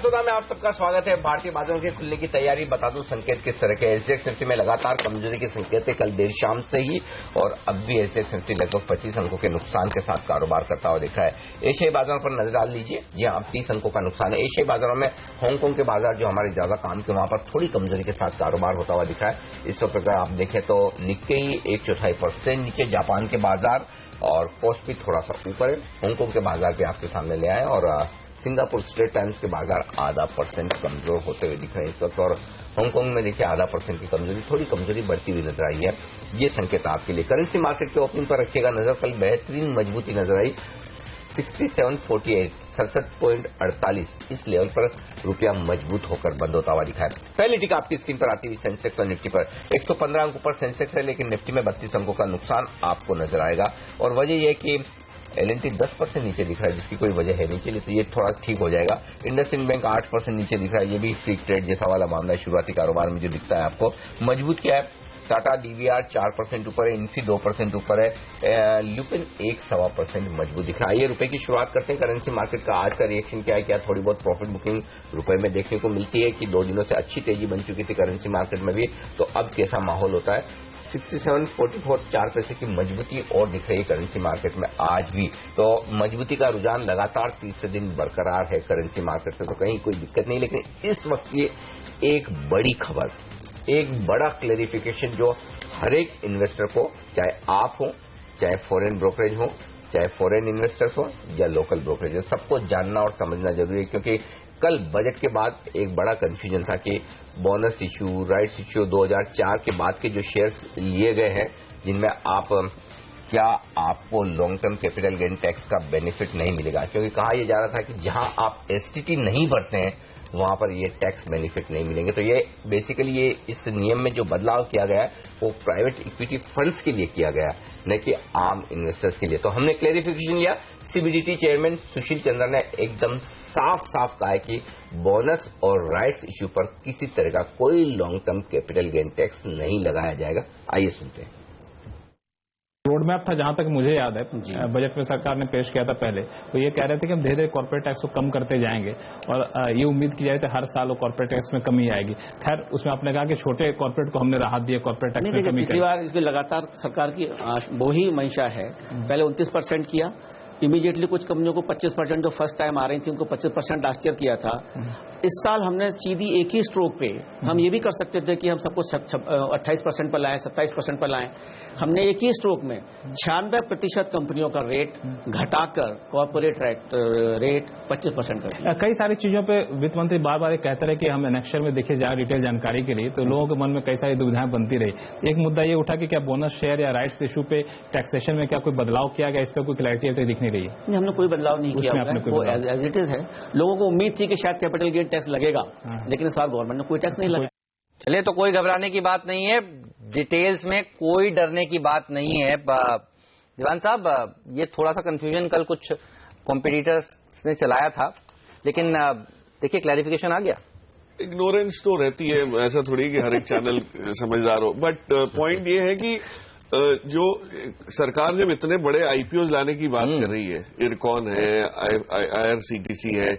सौदा में आप सबका स्वागत है। भारतीय बाजारों के खुलने की तैयारी बता दूं संकेत किस तरह के। एसजीएक्स निफ्टी में लगातार कमजोरी के संकेत है कल देर शाम से ही, और अब भी एसजीएक्स निफ्टी लगभग 25 अंकों के नुकसान के साथ कारोबार करता हुआ दिखा है। एशियाई बाजारों पर नजर डाल लीजिए, जी हाँ, 30 अंकों का नुकसान है। एशियाई बाजारों में हांगकांग के बाजार जो हमारे ज्यादा काम के, वहां पर थोड़ी कमजोरी के साथ कारोबार होता हुआ दिखा है। इस वक्त अगर आप देखें तो निक्केई 1/4% नीचे, जापान के बाजार और कोस्पी थोड़ा सा ऊपर है। हांगकांग के बाजार भी आपके सामने ले आए और सिंगापुर स्ट्रेट टाइम्स के बाजार 0.5% कमजोर होते हुए दिख रहे हैं इस वक्त। और हांगकांग में देखिए 0.5% की कमजोरी, थोड़ी कमजोरी बढ़ती हुई नजर आई है। ये संकेत आपके लिए। करेंसी मार्केट के ओपनिंग पर रखिएगा नजर। कल बेहतरीन मजबूती नजर आई, 67.48 67.48 इस लेवल पर रुपया मजबूत होकर बंद होता हुआ दिखा है। पहली टिक आपकी स्क्रीन पर आती हुई सेंसेक्स और निफ्टी पर 115 अंकों पर सेंसेक्स है, लेकिन निफ्टी में 32 अंकों का नुकसान आपको नजर आएगा। और वजह यह कि एलएनटी 10% नीचे दिख रहा है, जिसकी कोई वजह है नहीं, चलिए तो ये थोड़ा ठीक हो जाएगा। इंडसइंड बैंक 8% नीचे दिख रहा है, ये भी फ्री ट्रेड जैसा वाला मामला है। शुरुआती कारोबार में जो दिखता है आपको मजबूत क्या है, टाटा डीवीआर 4% ऊपर है, इन्फी 2% ऊपर है, ल्यूपिन 1.25% मजबूत दिख रहा है। ये रुपए की शुरुआत करते हैं। करेंसी मार्केट का आज का रिएक्शन क्या है, क्या थोड़ी बहुत प्रॉफिट बुकिंग रुपए में देखने को मिलती है कि 2 दिनों से अच्छी तेजी बन चुकी थी करेंसी मार्केट में भी, तो अब कैसा माहौल होता है। 67.44 4 पैसे की मजबूती और दिख रही है करेंसी मार्केट में आज भी। तो मजबूती का रुझान लगातार तीसरे दिन बरकरार है करेंसी मार्केट में, तो कहीं कोई दिक्कत नहीं। लेकिन इस वक्त ये एक बड़ी खबर, एक बड़ा क्लेरिफिकेशन जो हर एक इन्वेस्टर को, चाहे आप हो, चाहे फॉरेन ब्रोकरेज हो, चाहे फॉरेन इन्वेस्टर्स हो या लोकल ब्रोकरेज हो, सबको जानना और समझना जरूरी है। क्योंकि कल बजट के बाद एक बड़ा कंफ्यूजन था कि बोनस इश्यू, राइट्स इश्यू 2004 के बाद के जो शेयर्स लिए गए हैं, जिनमें क्या आपको long term capital gain tax का बेनिफिट नहीं मिलेगा। क्योंकि कहा यह जा रहा था कि जहां आप एसटीटी नहीं भरते हैं वहां पर ये टैक्स बेनिफिट नहीं मिलेंगे। तो ये बेसिकली ये इस नियम में जो बदलाव किया गया है वो प्राइवेट इक्विटी फंड्स के लिए किया गया, न कि आम इन्वेस्टर्स के लिए। तो हमने क्लेरिफिकेशन लिया। सीबीडीटी चेयरमैन सुशील चंद्र ने एकदम साफ साफ कहा है कि बोनस और राइट्स इश्यू पर किसी तरह का कोई long term capital gain tax नहीं लगाया जाएगा। आइए सुनते हैं। रोड मैप था, जहां तक मुझे याद है बजट में सरकार ने पेश किया था पहले, तो ये कह रहे थे कि हम धीरे धीरे कॉर्पोरेट टैक्स को कम करते जाएंगे और ये उम्मीद की जाए तो हर साल वो कॉर्पोरेट टैक्स में कमी आएगी। खैर उसमें आपने कहा कि छोटे कॉर्पोरेट को हमने राहत दी है कॉर्पोरेट टैक्स में कमी। पिछली बार इसमें लगातार सरकार की वो ही मंशा है, पहले 29% किया, इमीडिएटली कुछ कंपनियों को 25% जो फर्स्ट टाइम आ रही थी उनको 25% लास्ट ईयर किया था। इस साल हमने सीधी एक ही स्ट्रोक पे, हम ये भी कर सकते थे कि हम सबको 28% पर लाएं, 27% पर लाएं। हमने एक ही स्ट्रोक में 96% कंपनियों का रेट घटाकर कॉर्पोरेट रेट 25% कर दिया। कई सारी चीजों पे वित्त मंत्री बार बार कहते रहे कि हम एनेक्शर में देखे जाए डिटेल जानकारी के लिए, तो लोगों के मन में कई सारी दुविधाएं बनती रही। एक मुद्दा ये उठा कि क्या बोनस शेयर या राइट्स इशू पे टैक्सेशन में क्या कोई बदलाव किया गया, इस पर कोई क्लैरिटी अभी दिख नहीं रही है। हमने कोई बदलाव नहीं किया, वो एज इट इज है। लोगों को उम्मीद थी कि शायद कैपिटल गेन टैक्स लगेगा, लेकिन इस बार गवर्नमेंट ने कोई टैक्स नहीं लगाया। चलिए, तो कोई घबराने की बात नहीं है, डिटेल्स में कोई डरने की बात नहीं है। दीवान साहब, ये थोड़ा सा कंफ्यूजन कल कुछ कॉम्पिटिटर्स ने चलाया था, लेकिन देखिए क्लैरिफिकेशन आ गया। इग्नोरेंस तो रहती है, ऐसा थोड़ी कि हर एक चैनल समझदार हो, बट पॉइंट ये है कि जो सरकार जब इतने बड़े आईपीओ लाने की बात कर रही है, इरकॉन है, आईआरसीटीसी है,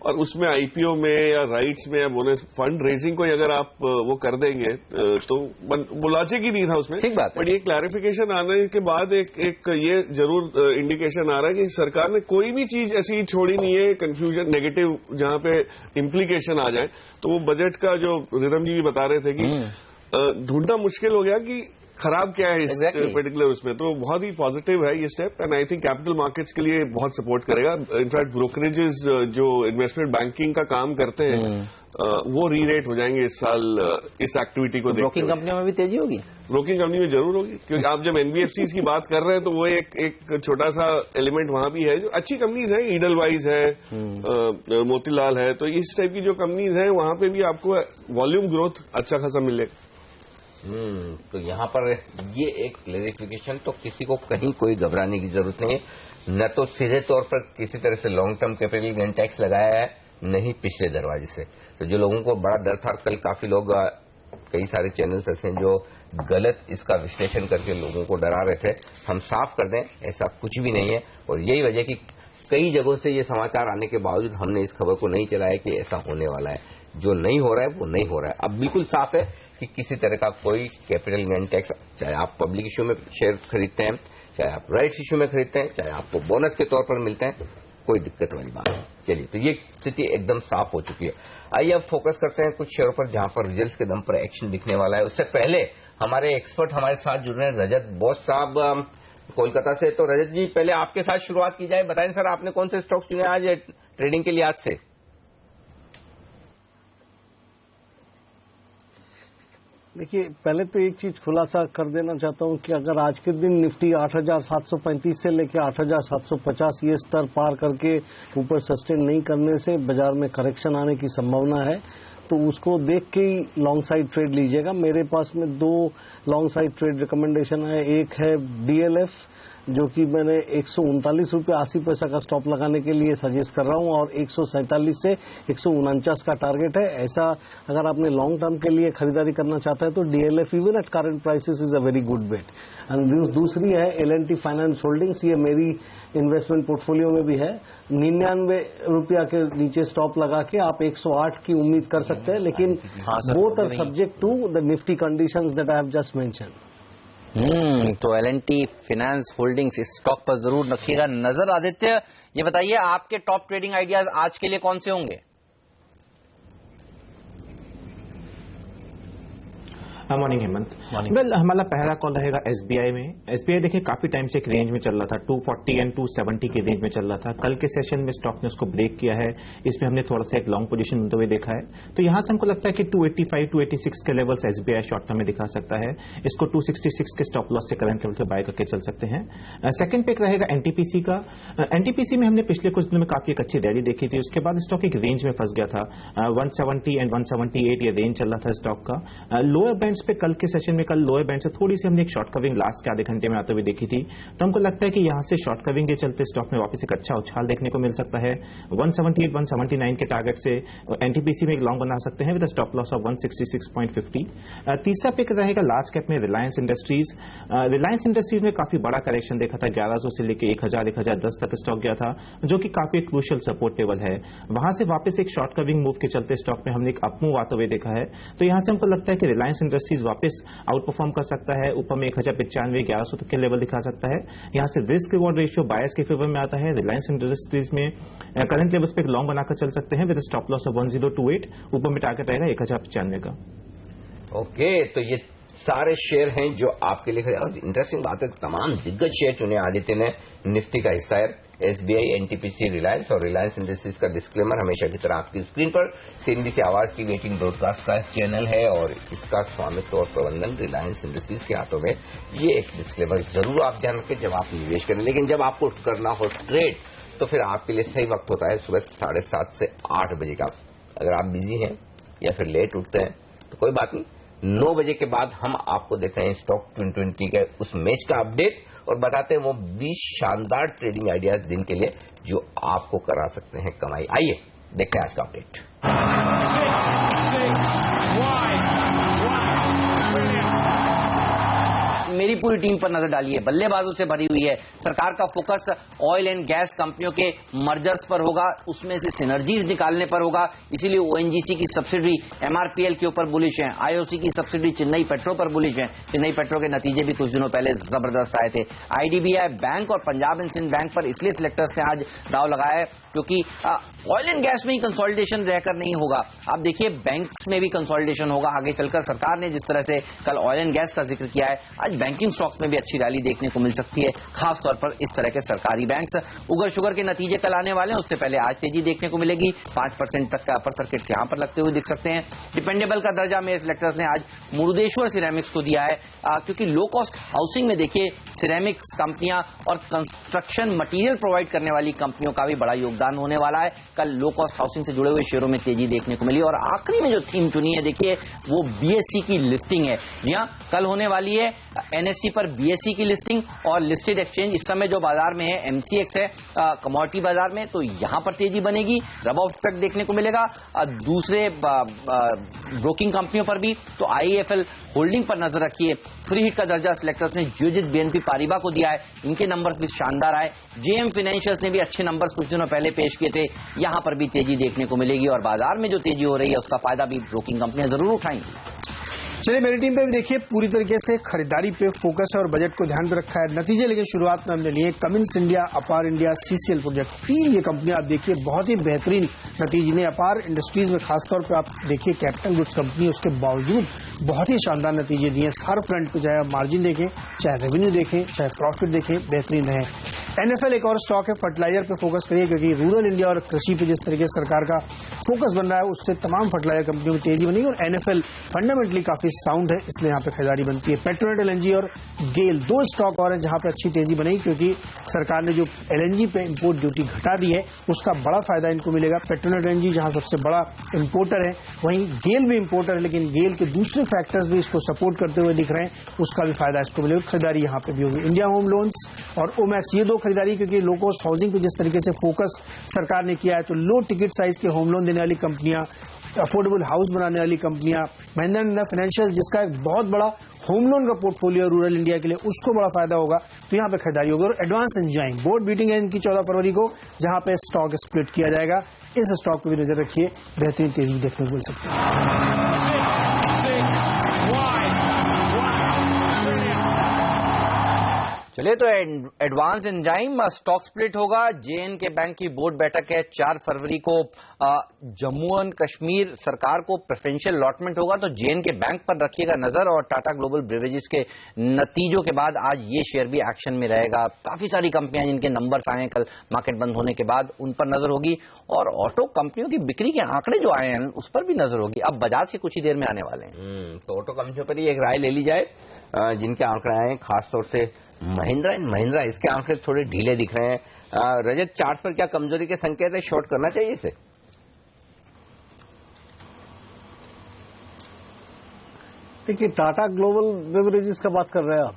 और उसमें आईपीओ में या राइट्स में या बोनस फंड रेजिंग को अगर आप वो कर देंगे तो लॉजिक ही नहीं था उसमें। ठीक बात है। बट ये क्लैरिफिकेशन आने के बाद एक ये जरूर इंडिकेशन आ रहा है कि सरकार ने कोई भी चीज ऐसी छोड़ी नहीं है कंफ्यूजन नेगेटिव जहां पे इम्प्लीकेशन आ जाए। तो वो बजट का जो रिदम जी भी बता रहे थे कि ढूंढना मुश्किल हो गया कि खराब क्या है इस पर्टिकुलर उसमें, तो बहुत ही पॉजिटिव है ये step, and I think capital markets के लिए बहुत सपोर्ट करेगा। इनफैक्ट ब्रोकरेजेस जो इन्वेस्टमेंट बैंकिंग का काम करते हैं वो री-रेट हो जाएंगे इस साल इस एक्टिविटी को। ब्रोकिंग कंपनियों में भी तेजी होगी, ब्रोकिंग कंपनी में जरूर होगी, क्योंकि आप जब एनबीएफसीज की बात कर रहे हैं तो वो एक छोटा सा एलिमेंट वहां भी है। जो अच्छी कंपनीज है, ईडलवाइज है, मोतीलाल है, तो इस टाइप की जो कंपनीज है वहां पे भी आपको वॉल्यूम ग्रोथ अच्छा खासा मिलेगा। तो यहाँ पर ये एक क्लेरिफिकेशन, तो किसी को कहीं कोई घबराने की जरूरत नहीं है। न तो सीधे तौर पर किसी तरह से long term capital gain tax लगाया है, नहीं पिछले दरवाजे से। तो जो लोगों को बड़ा डर था, कल काफी लोग, कई सारे चैनल्स ऐसे हैं जो गलत इसका विश्लेषण करके लोगों को डरा रहे थे। हम साफ कर दें, ऐसा कुछ भी नहीं है। और यही वजह कि कई जगहों से ये समाचार आने के बावजूद हमने इस खबर को नहीं चलाया कि ऐसा होने वाला है। जो नहीं हो रहा है वो नहीं हो रहा है। अब बिल्कुल साफ है कि किसी तरह का कोई कैपिटल गेन टैक्स, चाहे आप पब्लिक इश्यू में शेयर खरीदते हैं, चाहे आप राइट्स इश्यू में खरीदते हैं, चाहे आपको बोनस के तौर पर मिलते हैं, कोई दिक्कत वाली बात नहीं। चलिए, तो ये स्थिति एकदम साफ हो चुकी है। आइए अब फोकस करते हैं कुछ शेयरों पर जहां पर रिजल्ट्स के दम पर एक्शन दिखने वाला है। उससे पहले हमारे एक्सपर्ट हमारे साथ जुड़ रहे हैं, रजत बोस साहब कोलकाता से। तो रजत जी, पहले आपके साथ शुरुआत की जाए। बताएं सर, आपने कौन से स्टॉक्स चुने आज ट्रेडिंग के लिए आज से? देखिए, पहले तो एक चीज खुलासा कर देना चाहता हूं कि अगर आज के दिन निफ्टी 8,735 से लेकर 8,750 ये स्तर पार करके ऊपर सस्टेन नहीं करने से बाजार में करेक्शन आने की संभावना है, तो उसको देख के ही लॉन्ग साइड ट्रेड लीजिएगा। मेरे पास में 2 लॉन्ग साइड ट्रेड रिकमेंडेशन है। एक है DLF, जो कि मैंने 139 रुपये 80 पैसा का स्टॉप लगाने के लिए सजेस्ट कर रहा हूं, और 147 से 149 का टारगेट है। ऐसा अगर आपने लॉन्ग टर्म के लिए खरीदारी करना चाहता है तो DLF even at current prices is a very good bet. And दूसरी है L&T फाइनेंस होल्डिंग्स। ये मेरी इन्वेस्टमेंट पोर्टफोलियो में भी है। 99 रुपया के नीचे स्टॉप लगा के आप 108 की उम्मीद कर सकते हैं, लेकिन both are subject to the Nifty conditions that I have just mention. तो L&T फाइनेंस होल्डिंग्स इस स्टॉक पर जरूर रखिएगा नजर। आदित्य, ये बताइए आपके टॉप ट्रेडिंग आइडियाज आज के लिए कौन से होंगे? मॉर्निंग हेमंत। वेल, हमारा पहला कॉल रहेगा SBI में। SBI देखिए काफी टाइम से एक रेंज में चल रहा था, 240 एंड 270 के रेंज में चल रहा था। कल के सेशन में स्टॉक ने उसको ब्रेक किया है। इसमें हमने थोड़ा सा एक लॉन्ग पोजीशन होते हुए देखा है। तो यहां से हमको लगता है कि 285 286 के लेवल्स SBI शॉर्ट टर्म में दिखा सकता है। इसको 266 के स्टॉप लॉस से करंट लेवल से बाय करके चल सकते हैं। सेकंड पिक रहेगा NTPC का। NTPC में हमने पिछले कुछ दिनों में काफी एक अच्छी रैली देखी थी। उसके बाद स्टॉक एक रेंज में फंस गया था। 170 एंड 178 ये रेंज चल रहा था स्टॉक का। लोअर बैंड्स पे कल के सेशन में, कल लोअर बैंड से थोड़ी सी हमने एक शॉर्ट कवरिंग लास्ट के आधे घंटे में आते हुए देखी थी। तो हमको लगता है कि यहां से शॉर्ट कवरिंग के चलते स्टॉक में वापस एक अच्छा उछाल देखने को मिल सकता है। 178 179 के टारगेट से NTPC में एक लॉन्ग बना सकते हैं विद स्टॉप लॉस ऑफ 166.50। तीसरा पिक रहेगा लार्ज कैप में रिलायंस इंडस्ट्रीज। रिलायंस इंडस्ट्रीज में काफी बड़ा करेक्शन देखा था। 1100 से लेकर 1000 1010 तक स्टॉक गया था, जो कि काफी क्रूशियल सपोर्ट लेवल है। वहां से वापस एक शॉर्ट कवरिंग मूव के चलते स्टॉक में हमने एक अपमूव आते हुए देखा है। तो यहां से हमको लगता है कि रिलायंस इंडस्ट्रीज वापस आउट परफॉर्म कर सकता है। ऊपर में 1095 1100 तक के लेवल दिखा सकता है। यहां से रिस्क रिवॉर्ड रेशियो बायर्स के फेवर में आता है। रिलायंस इंडस्ट्रीज में करंट लेवल्स पे एक लॉन्ग बनाकर चल सकते हैं विद स्टॉप लॉस ऑफ 1028। ऊपर में टारगेट रहेगा 1095 का। ओके, तो ये सारे शेयर हैं जो आपके लिए। इंटरेस्टिंग बात है, तमाम दिग्गज शेयर चुने आदित्य ने। निफ्टी का हिस्सा है SBI, NTPC, रिलायंस और रिलायंस इंडस्ट्रीज का डिस्क्लेमर हमेशा की तरह आपकी स्क्रीन पर CNBC आवाज की 18 ब्रॉडकास्ट का चैनल है और इसका स्वामित्व और प्रबंधन रिलायंस इंडस्ट्रीज के हाथों में। ये एक डिस्क्लेमर जरूर आप ध्यान रखें जब आप निवेश करें। लेकिन जब आपको करना हो ट्रेड, तो फिर आपके लिए सही वक्त होता है सुबह 7:30 से 8 बजे का। अगर आप बिजी हैं या फिर लेट उठते हैं तो कोई बात नहीं, 9 बजे के बाद हम आपको देते हैं स्टॉक 2020 के उस मैच का अपडेट और बताते हैं वो 20 शानदार ट्रेडिंग आइडियाज दिन के लिए जो आपको करा सकते हैं कमाई। आइए देखते हैं आज का अपडेट। मेरी पूरी टीम पर नजर डालिए, बल्लेबाजों से भरी हुई है। सरकार का फोकस ऑयल एंड गैस कंपनियों के मर्जर्स पर होगा, उसमें से सिनर्जीज निकालने पर होगा। इसीलिए ONGC की सब्सिडी MRPL के ऊपर बुलिश है। IOC की सब्सिडी चेन्नई पेट्रो पर बुलिश है। चेन्नई पेट्रो के नतीजे भी कुछ दिनों पहले जबरदस्त आए थे। IDBI बैंक और पंजाब एंड सिंध बैंक पर इसलिए सिलेक्टर्स ने आज दाव लगाया है क्योंकि ऑयल एंड गैस में ही कंसोलिडेशन रहकर नहीं होगा। आप देखिए बैंक्स में भी कंसोलिडेशन होगा आगे चलकर। सरकार ने जिस तरह से कल ऑयल एंड गैस का जिक्र किया है, आज बैंकिंग स्टॉक्स में भी अच्छी रैली देखने को मिल सकती है, खासतौर पर इस तरह के सरकारी बैंक्स। उगर शुगर के नतीजे कल आने वाले हैं, उससे पहले आज तेजी देखने को मिलेगी। 5% तक का अपर सर्किट यहां पर लगते हुए दिख सकते हैं। डिपेंडेबल का दर्जा मेरे सिलेक्टर्स ने आज मुरुदेश्वर सिरेमिक्स को दिया है क्योंकि लो कॉस्ट हाउसिंग में देखिए सिरेमिक्स कंपनियां और कंस्ट्रक्शन मटेरियल प्रोवाइड करने वाली कंपनियों का भी बड़ा योगदान होने वाला है। कल लो कॉस्ट हाउसिंग से जुड़े हुए शेयरों में तेजी देखने को मिली। और आखिरी में जो थीम चुनी है देखिए वो BSE की लिस्टिंग है। जी हां, कल होने वाली है NSE पर BSE की लिस्टिंग और लिस्टेड एक्सचेंज इस समय जो बाजार में है MCX है कमोडिटी बाजार में, तो यहां पर तेजी बनेगी, रब ऑफ इफेक्ट देखने को मिलेगा। दूसरे ब्रोकिंग कंपनियों पर भी, तो IIFL होल्डिंग पर नजर रखिए। फ्री हिट का दर्जा सिलेक्टर्स ने जियोजित BNP पारिबा को दिया है, इनके नंबर्स भी शानदार आए। JM फाइनेंशियल्स ने भी अच्छे नंबर्स कुछ दिनों पहले पेश किए थे, यहां पर भी तेजी देखने को मिलेगी और बाजार में जो तेजी हो रही है उसका फायदा भी ब्रोकिंग कंपनियां जरूर उठाएंगी। चलिए मेरी टीम पे भी देखिए पूरी तरीके से खरीदारी पे फोकस है और बजट को ध्यान में रखा है। नतीजे लेकिन शुरुआत में हमने लिए कमिंस इंडिया, अपार इंडिया, CCL प्रोजेक्ट, 3 ये कंपनियां आप देखिए बहुत ही बेहतरीन नतीजे ने। अपार इंडस्ट्रीज में खासतौर पे आप देखिए कैपिटल गुड्स कंपनी, उसके बावजूद बहुत ही शानदार नतीजे दिए हर फ्रंट पे, चाहे आप मार्जिन देखें, चाहे रेवेन्यू देखें, चाहे प्रॉफिट देखें, बेहतरीन रहे। NFL एक और स्टॉक है, फर्टिलाइजर पे फोकस करिए क्योंकि रूरल इंडिया और कृषि पे जिस तरीके से सरकार का फोकस बन रहा है उससे तमाम फर्टिलाइजर कंपनियों में तेजी बनेगी और NFL फंडामेंटली काफी साउंड है, इसलिए यहाँ पे खरीदारी बनती है। पेट्रोनेट LNG और गेल 2 स्टॉक और हैं जहां पे अच्छी तेजी बनेगी क्योंकि सरकार ने जो LNG पे इंपोर्ट ड्यूटी घटा दी है उसका बड़ा फायदा इनको मिलेगा। पेट्रोनेट LNG जहां सबसे बड़ा इंपोर्टर है, वहीं गेल भी इंपोर्टर है, लेकिन गेल के दूसरे फैक्टर्स भी इसको सपोर्ट करते हुए दिख रहे हैं, उसका भी फायदा इसको मिलेगा। खरीदारी यहाँ पे भी होगी। इंडिया होम लोन्स और ओमैक्स, ये 2 खरीदारी क्योंकि लो कॉस्ट हाउसिंग पे जिस तरीके से फोकस सरकार ने किया है, तो लो टिकट साइज के होम लोन देने वाली कंपनियां, अफोर्डेबल हाउस बनाने वाली कंपनियां, महिंद्रा एंड फाइनेंशियल जिसका एक बहुत बड़ा होम लोन का पोर्टफोलियो रूरल इंडिया के लिए, उसको बड़ा फायदा होगा, तो यहां पे खरीदारी होगी। और एडवांस एंजाइम बोर्ड मीटिंग है इनकी 14 फरवरी को, जहां पे स्टॉक स्प्लिट किया जाएगा। इस स्टॉक पर भी नजर रखिए, बेहतरीन तेजी देखने को मिल सकती है। चलिए तो एडवांस एंजाइम स्टॉक स्प्लिट होगा। JNK बैंक की बोर्ड बैठक है 4 फरवरी को। जम्मू एंड कश्मीर सरकार को प्रेफरेंशियल अलॉटमेंट होगा, तो JNK बैंक पर रखिएगा नजर। और टाटा ग्लोबल ब्रेवेजेस के नतीजों के बाद आज ये शेयर भी एक्शन में रहेगा। काफी सारी कंपनियां जिनके नंबर्स आए हैं कल मार्केट बंद होने के बाद, उन पर नजर होगी। और ऑटो कंपनियों की बिक्री के आंकड़े जो आए हैं उस पर भी नजर होगी। अब बजाज के कुछ ही देर में आने वाले हैं, तो ऑटो कंपनियों पर ही एक राय ले ली जाए। जिनके आंकड़े आए हैं खासतौर से महिंद्रा एंड महिंद्रा, इसके आंकड़े थोड़े ढीले दिख रहे हैं। रजत, चार्ट पर क्या कमजोरी के संकेत है? शॉर्ट करना चाहिए इसे? देखिए टाटा ग्लोबल बेवरेजेस का बात कर रहे हैं आप?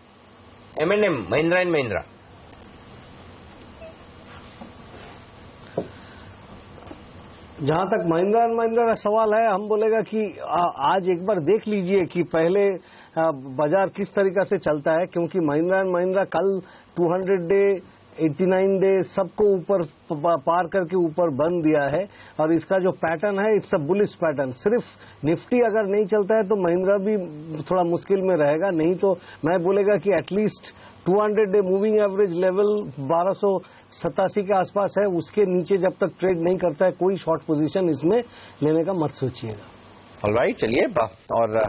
M&M, Mahindra and Mahindra. जहां तक महिंद्रा एंड महिंद्रा का सवाल है, हम बोलेगा कि आज एक बार देख लीजिए कि पहले बाजार किस तरीका से चलता है, क्योंकि महिंद्रा एंड महिंद्रा कल 200 डे 89 डे सबको ऊपर पार करके ऊपर बन दिया है। और इसका जो पैटर्न है इट्स अ बुलिश पैटर्न। सिर्फ निफ्टी अगर नहीं चलता है तो महिंद्रा भी थोड़ा मुश्किल में रहेगा, नहीं तो मैं बोलेगा कि at least 200 day moving average level 1287 के आसपास है, उसके नीचे जब तक ट्रेड नहीं करता है कोई शॉर्ट पोजीशन इसमें लेने का मत सोचिएगा। ऑलराइट, चलिए और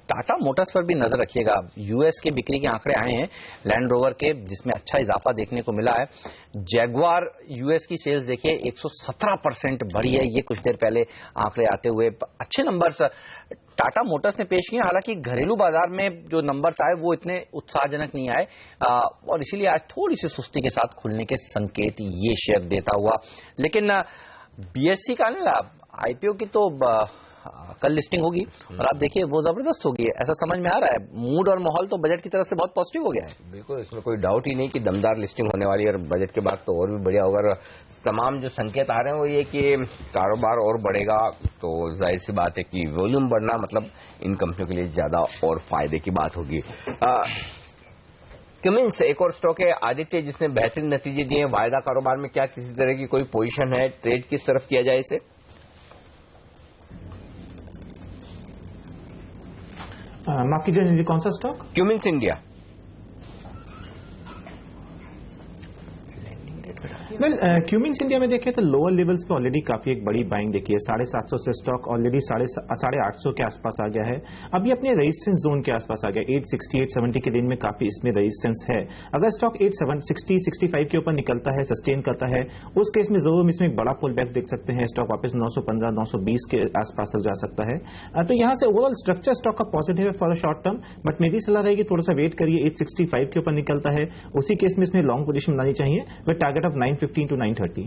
टाटा मोटर्स पर भी नजर रखिएगा। यूएस के बिक्री के आंकड़े आए हैं लैंड रोवर के, जिसमें अच्छा इजाफा देखने को मिला है। जैगुआर यूएस की सेल्स देखिए 117% बढ़ी है, ये कुछ देर पहले आंकड़े आते हुए अच्छे नंबर्स टाटा मोटर्स ने पेश किए। हालांकि घरेलू बाजार में जो नंबर्स आए वो इतने उत्साहजनक नहीं आए और इसीलिए आज थोड़ी सी सुस्ती के साथ खुलने के संकेत ये शेयर देता हुआ। लेकिन बीएससी का ना आईपीओ की तो कल लिस्टिंग होगी और आप देखिए वो जबरदस्त होगी, ऐसा समझ में आ रहा है। मूड और माहौल तो बजट की तरफ से बहुत पॉजिटिव हो गया है। बिल्कुल, इसमें कोई डाउट ही नहीं कि दमदार लिस्टिंग होने वाली है और बजट के बाद तो और भी बढ़िया होगा। तमाम जो संकेत आ रहे हैं वो ये कि कारोबार और बढ़ेगा, तो जाहिर सी बात है कि वॉल्यूम बढ़ना मतलब इन कंपनियों के लिए ज्यादा और फायदे की बात होगी। कमिंस एक और स्टॉक है, आदित्य, जिसने बेहतरीन नतीजे दिए। वायदा कारोबार में क्या किसी तरह की कोई पोजीशन है? ट्रेड किस तरफ किया जाए इसे? माफ कीजिए, कौन सा stock? Cummins India. Well Cummins India में देखें तो लोअर लेवल्स पे ऑलरेडी काफी एक बड़ी बाइंग देखी है। 750 से स्टॉक ऑलरेडी 850 के आसपास आ गया है। अभी अपने रेजिस्टेंस जोन के आसपास आ गया। 860 870 के दिन में काफी इसमें रेजिस्टेंस है। अगर स्टॉक 860 65 के ऊपर निकलता है, सस्टेन करता है, उस केस में जरूर इसमें एक बड़ा पुल बैक देख सकते हैं। स्टॉक वापस 915 920 के आसपास तक जा सकता है। तो यहां से ओवरऑल स्ट्रक्चर स्टॉक का पॉजिटिव है फॉर शॉर्ट टर्म, बट मेरी सलाह रहेगी थोड़ा सा वेट करिए। 865 के ऊपर निकलता है, उसी केस में इसमें लॉन्ग पोजीशन बनानी चाहिए with target of 915 to 930।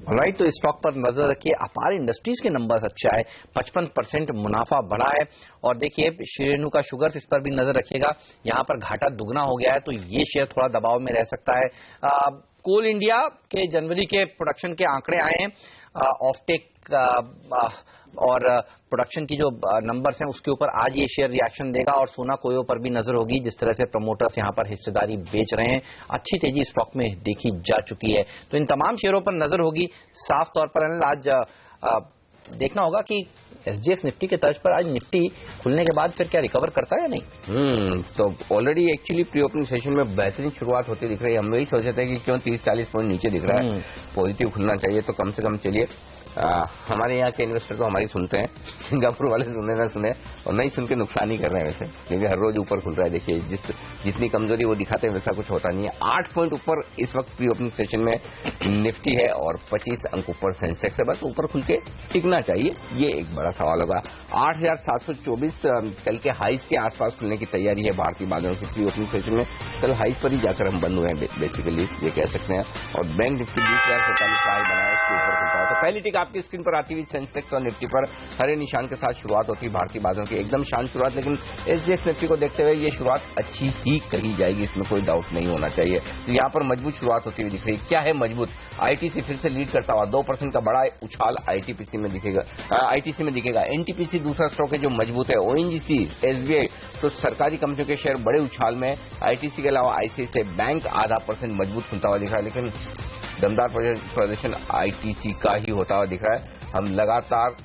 Right, तो इस स्टॉक पर नजर रखिए। अपार इंडस्ट्रीज के नंबर्स अच्छा है, 55% मुनाफा बढ़ा है। और देखिए श्री रेणुका शुगर्स, इस पर भी नजर रखिएगा, यहां पर घाटा दुगना हो गया है, तो ये शेयर थोड़ा दबाव में रह सकता है। कोल इंडिया के जनवरी के प्रोडक्शन के आंकड़े आए हैं, ऑफटेक और प्रोडक्शन की जो नंबर्स हैं उसके ऊपर आज ये शेयर रिएक्शन देगा। और सोना कोयो पर भी नजर होगी, जिस तरह से प्रमोटर्स यहां पर हिस्सेदारी बेच रहे हैं, अच्छी तेजी स्टॉक में देखी जा चुकी है। तो इन तमाम शेयरों पर नजर होगी। साफ तौर पर आज देखना होगा कि एसजीएक्स निफ्टी के तर्ज पर आज निफ्टी खुलने के बाद फिर क्या रिकवर करता है या नहीं। तो already actually pre opening session में बेहतरीन शुरुआत होती दिख रही है। हम यही सोचे थे कि क्यों 30-40 पॉइंट नीचे दिख रहा है, पॉजिटिव खुलना चाहिए। तो कम से कम चलिए, हमारे यहाँ के इन्वेस्टर तो हमारी सुनते हैं, सिंगापुर वाले सुने ना सुने, और नहीं सुन के नुकसान ही कर रहे हैं वैसे, क्योंकि हर रोज ऊपर खुल रहा है। देखिए जितनी कमजोरी वो दिखाते हैं वैसा कुछ होता नहीं है। 8 पॉइंट ऊपर इस वक्त प्री ओपनिंग सेशन में निफ्टी है और 25 अंक ऊपर सेंसेक्स है। बस ऊपर खुल के टिकना चाहिए, ये एक बड़ा सवाल होगा। 8,724 कल के हाइस के आसपास खुलने की तैयारी है भारतीय बाजारों की प्री ओपनिंग सेशन में। कल हाइस पर ही जाकर हम बंद हुए हैं बेसिकली, ये कह सकते हैं। और बैंक निफ्टी 20,047 बनाया, उसके ऊपर खुलता है। तो पहली टिक आपकी स्क्रीन पर आती हुई सेंसेक्स और निफ्टी पर हरे निशान के साथ शुरुआत होती है भारतीय बाजारों की, एकदम शांत शुरुआत। लेकिन एसजीएक्स निफ्टी को देखते हुए ये शुरुआत अच्छी ही कही जाएगी, इसमें कोई डाउट नहीं होना चाहिए। तो यहाँ पर मजबूत शुरुआत होती हुई दिख रही है। क्या है मजबूत? आईटीसी फिर से लीड करता हुआ 2% का बड़ा उछाल आईटीपीसी में दिखेगा। एनटीपीसी दूसरा स्टॉक है जो मजबूत है। ओएनजीसी, एसबीआई, तो सरकारी कंपनियों के शेयर बड़े उछाल में। आईटीसी के अलावा आईसीआईसीआई बैंक आधा % मजबूत खुलता हुआ दिख रहा है, लेकिन दमदार प्रदर्शन आईटीसी का ही होता हुआ दिख रहा है। हम लगातार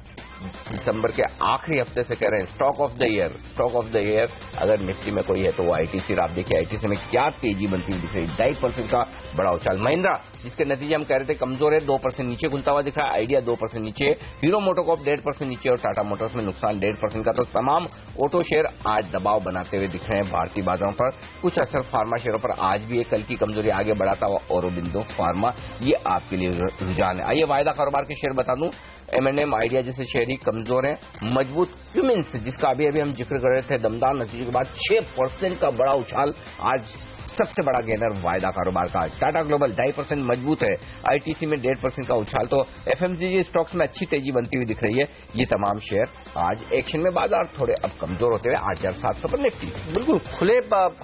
दिसंबर के आखिरी हफ्ते से कह रहे हैं स्टॉक ऑफ द ईयर अगर निफ्टी में कोई है तो वो आईटीसी। आप देखिए आईटीसी में क्या तेजी बनती हुई दिख रही है, 2.5% का बड़ा उछाल। महिंद्रा, जिसके नतीजे हम कह रहे थे कमजोर है, 2% नीचे खुलता हुआ दिख रहा है। आइडिया 2% नीचे, हीरो मोटोकॉर्प 1.5% नीचे और टाटा मोटर्स में नुकसान 1.5% का। तो तमाम ऑटो शेयर आज दबाव बनाते हुए दिख रहे हैं भारतीय बाजारों पर। कुछ असर फार्मा शेयरों पर आज भी है, कल की कमजोरी आगे बढ़ाता हुआ औरोबिंदो फार्मा, ये आपके लिए रुझान है। आइए वायदा कारोबार के शेयर बता दूं। M&M, आइडिया जैसे शेयर ही कमजोर है। मजबूत क्यूमिंस, जिसका अभी हम जिक्र कर रहे थे, दमदार नतीजे के बाद 6% का बड़ा उछाल, आज सबसे बड़ा गेनर वायदा कारोबार का। टाटा ग्लोबल 2.5% मजबूत है। आईटीसी में 1.5% का उछाल। तो एफएमसीजी स्टॉक्स में अच्छी तेजी बनती हुई दिख रही है। ये तमाम शेयर आज एक्शन में, बाजार थोड़े अब कमजोर होते हुए 8,700 पर निफ्टी बिल्कुल खुले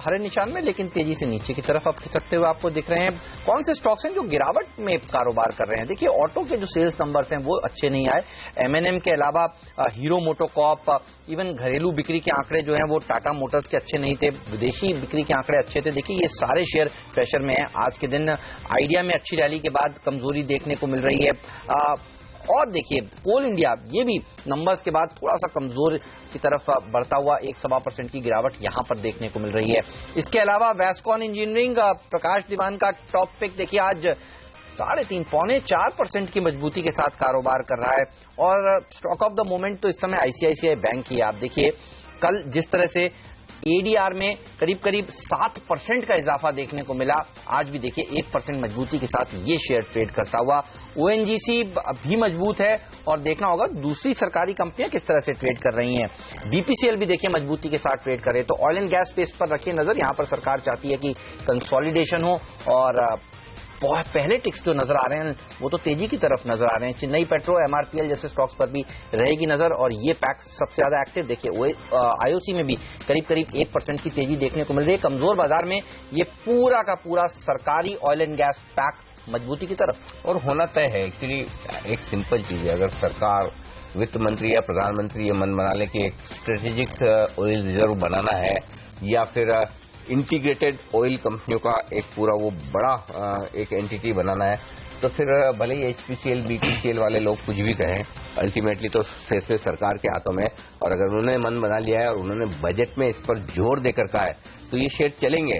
हरे निशान में, लेकिन तेजी से नीचे की तरफ अब खिसकते हुए आपको दिख रहे हैं। कौन से स्टॉक्स हैं जो गिरावट में कारोबार कर रहे हैं? देखिए ऑटो के जो सेल्स नंबर्स हैं वो अच्छे नहीं आए। M&M के अलावा हीरो मोटोकॉर्प, इवन घरेलू बिक्री के आंकड़े जो हैं वो टाटा मोटर्स के अच्छे नहीं थे, विदेशी बिक्री के आंकड़े अच्छे थे। देखिए ये सारे शेयर प्रेशर में है। आज के दिन आइडिया में अच्छी रैली के बाद कमजोरी देखने को मिल रही है। और देखिए कोल इंडिया, ये भी नंबर्स के बाद थोड़ा सा कमजोर की तरफ बढ़ता हुआ 1.25% की गिरावट यहां पर देखने को मिल रही है। इसके अलावा वेस्कॉन इंजीनियरिंग, प्रकाश दीवान का टॉप पिक देखिए आज 3.5-4% की मजबूती के साथ कारोबार कर रहा है। और स्टॉक ऑफ द मोमेंट तो इस समय आईसीआईसीआई बैंक ही है। आप देखिए कल जिस तरह से एडीआर में करीब 7% का इजाफा देखने को मिला, आज भी देखिए 1% मजबूती के साथ ये शेयर ट्रेड करता हुआ। ओएनजीसी भी मजबूत है और देखना होगा दूसरी सरकारी कंपनियां किस तरह से ट्रेड कर रही हैं। बीपीसीएल भी देखिए मजबूती के साथ ट्रेड करे। तो ऑयल एंड गैस स्पेस पर रखिए नजर, यहां पर सरकार चाहती है कि कंसोलिडेशन हो और बहुत पहले टिक्स जो नजर आ रहे हैं वो तो तेजी की तरफ नजर आ रहे हैं। चेन्नई पेट्रो, एमआरपीएल जैसे स्टॉक्स पर भी रहेगी नजर। और ये पैक्स सबसे ज्यादा एक्टिव, देखिए आईओसी में भी करीब 1% की तेजी देखने को मिल रही है। कमजोर बाजार में ये पूरा का पूरा सरकारी ऑयल एंड गैस पैक मजबूती की तरफ। और होना तय है एक्चुअली, एक सिंपल चीज है, अगर सरकार, वित्त मंत्री या प्रधानमंत्री ये मन बना ले कि एक स्ट्रेटेजिक ऑयल रिजर्व बनाना है या फिर इंटीग्रेटेड ऑयल कंपनियों का एक पूरा वो बड़ा एक एंटिटी बनाना है, तो फिर भले ही एचपीसीएल, बीपीसीएल वाले लोग कुछ भी कहें, अल्टीमेटली तो फैसले सरकार के हाथों में। और अगर उन्होंने मन बना लिया है और उन्होंने बजट में इस पर जोर देकर कहा है तो ये शेयर चलेंगे।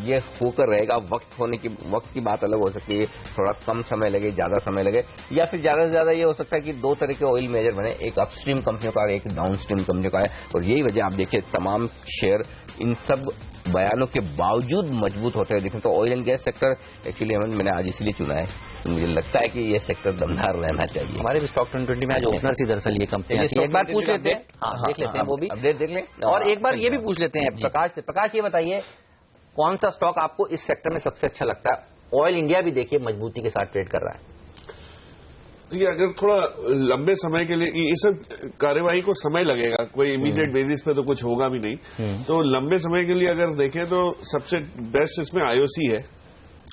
ये होकर रहेगा। वक्त की बात अलग हो सकती है, थोड़ा कम समय लगे, ज्यादा समय लगे, या फिर ज्यादा से ज्यादा ये हो सकता है कि 2 तरह के ऑयल मेजर बने, एक अपस्ट्रीम कंपनियों का और एक डाउनस्ट्रीम कंपनियों का है। और यही वजह आप देखिए तमाम शेयर इन सब बयानों के बावजूद मजबूत होते हुए दिखें। तो oil and gas sector actually मैंने आज इसलिए चुना है, मुझे लगता है कि ये सेक्टर दमदार रहना चाहिए। हमारे भी स्टॉक 2020 में आज ओपनर सी दरअसल ये कंपनी एक बार पूछ लेते हैं, देख लेते हैं वो भी अपडेट देख लें। और एक बार ये भी पूछ लेते हैं प्रकाश से। प्रकाश ये बताइए कौन सा स्टॉक आपको इस सेक्टर में सबसे अच्छा लगता है? ऑयल इंडिया भी देखिए मजबूती के साथ ट्रेड कर रहा है। देखिए, अगर थोड़ा लंबे समय के लिए ये सब कार्यवाही को समय लगेगा, कोई इमीडिएट बेसिस पे तो कुछ होगा भी नहीं। तो लंबे समय के लिए अगर देखें तो सबसे बेस्ट इसमें आईओसी है।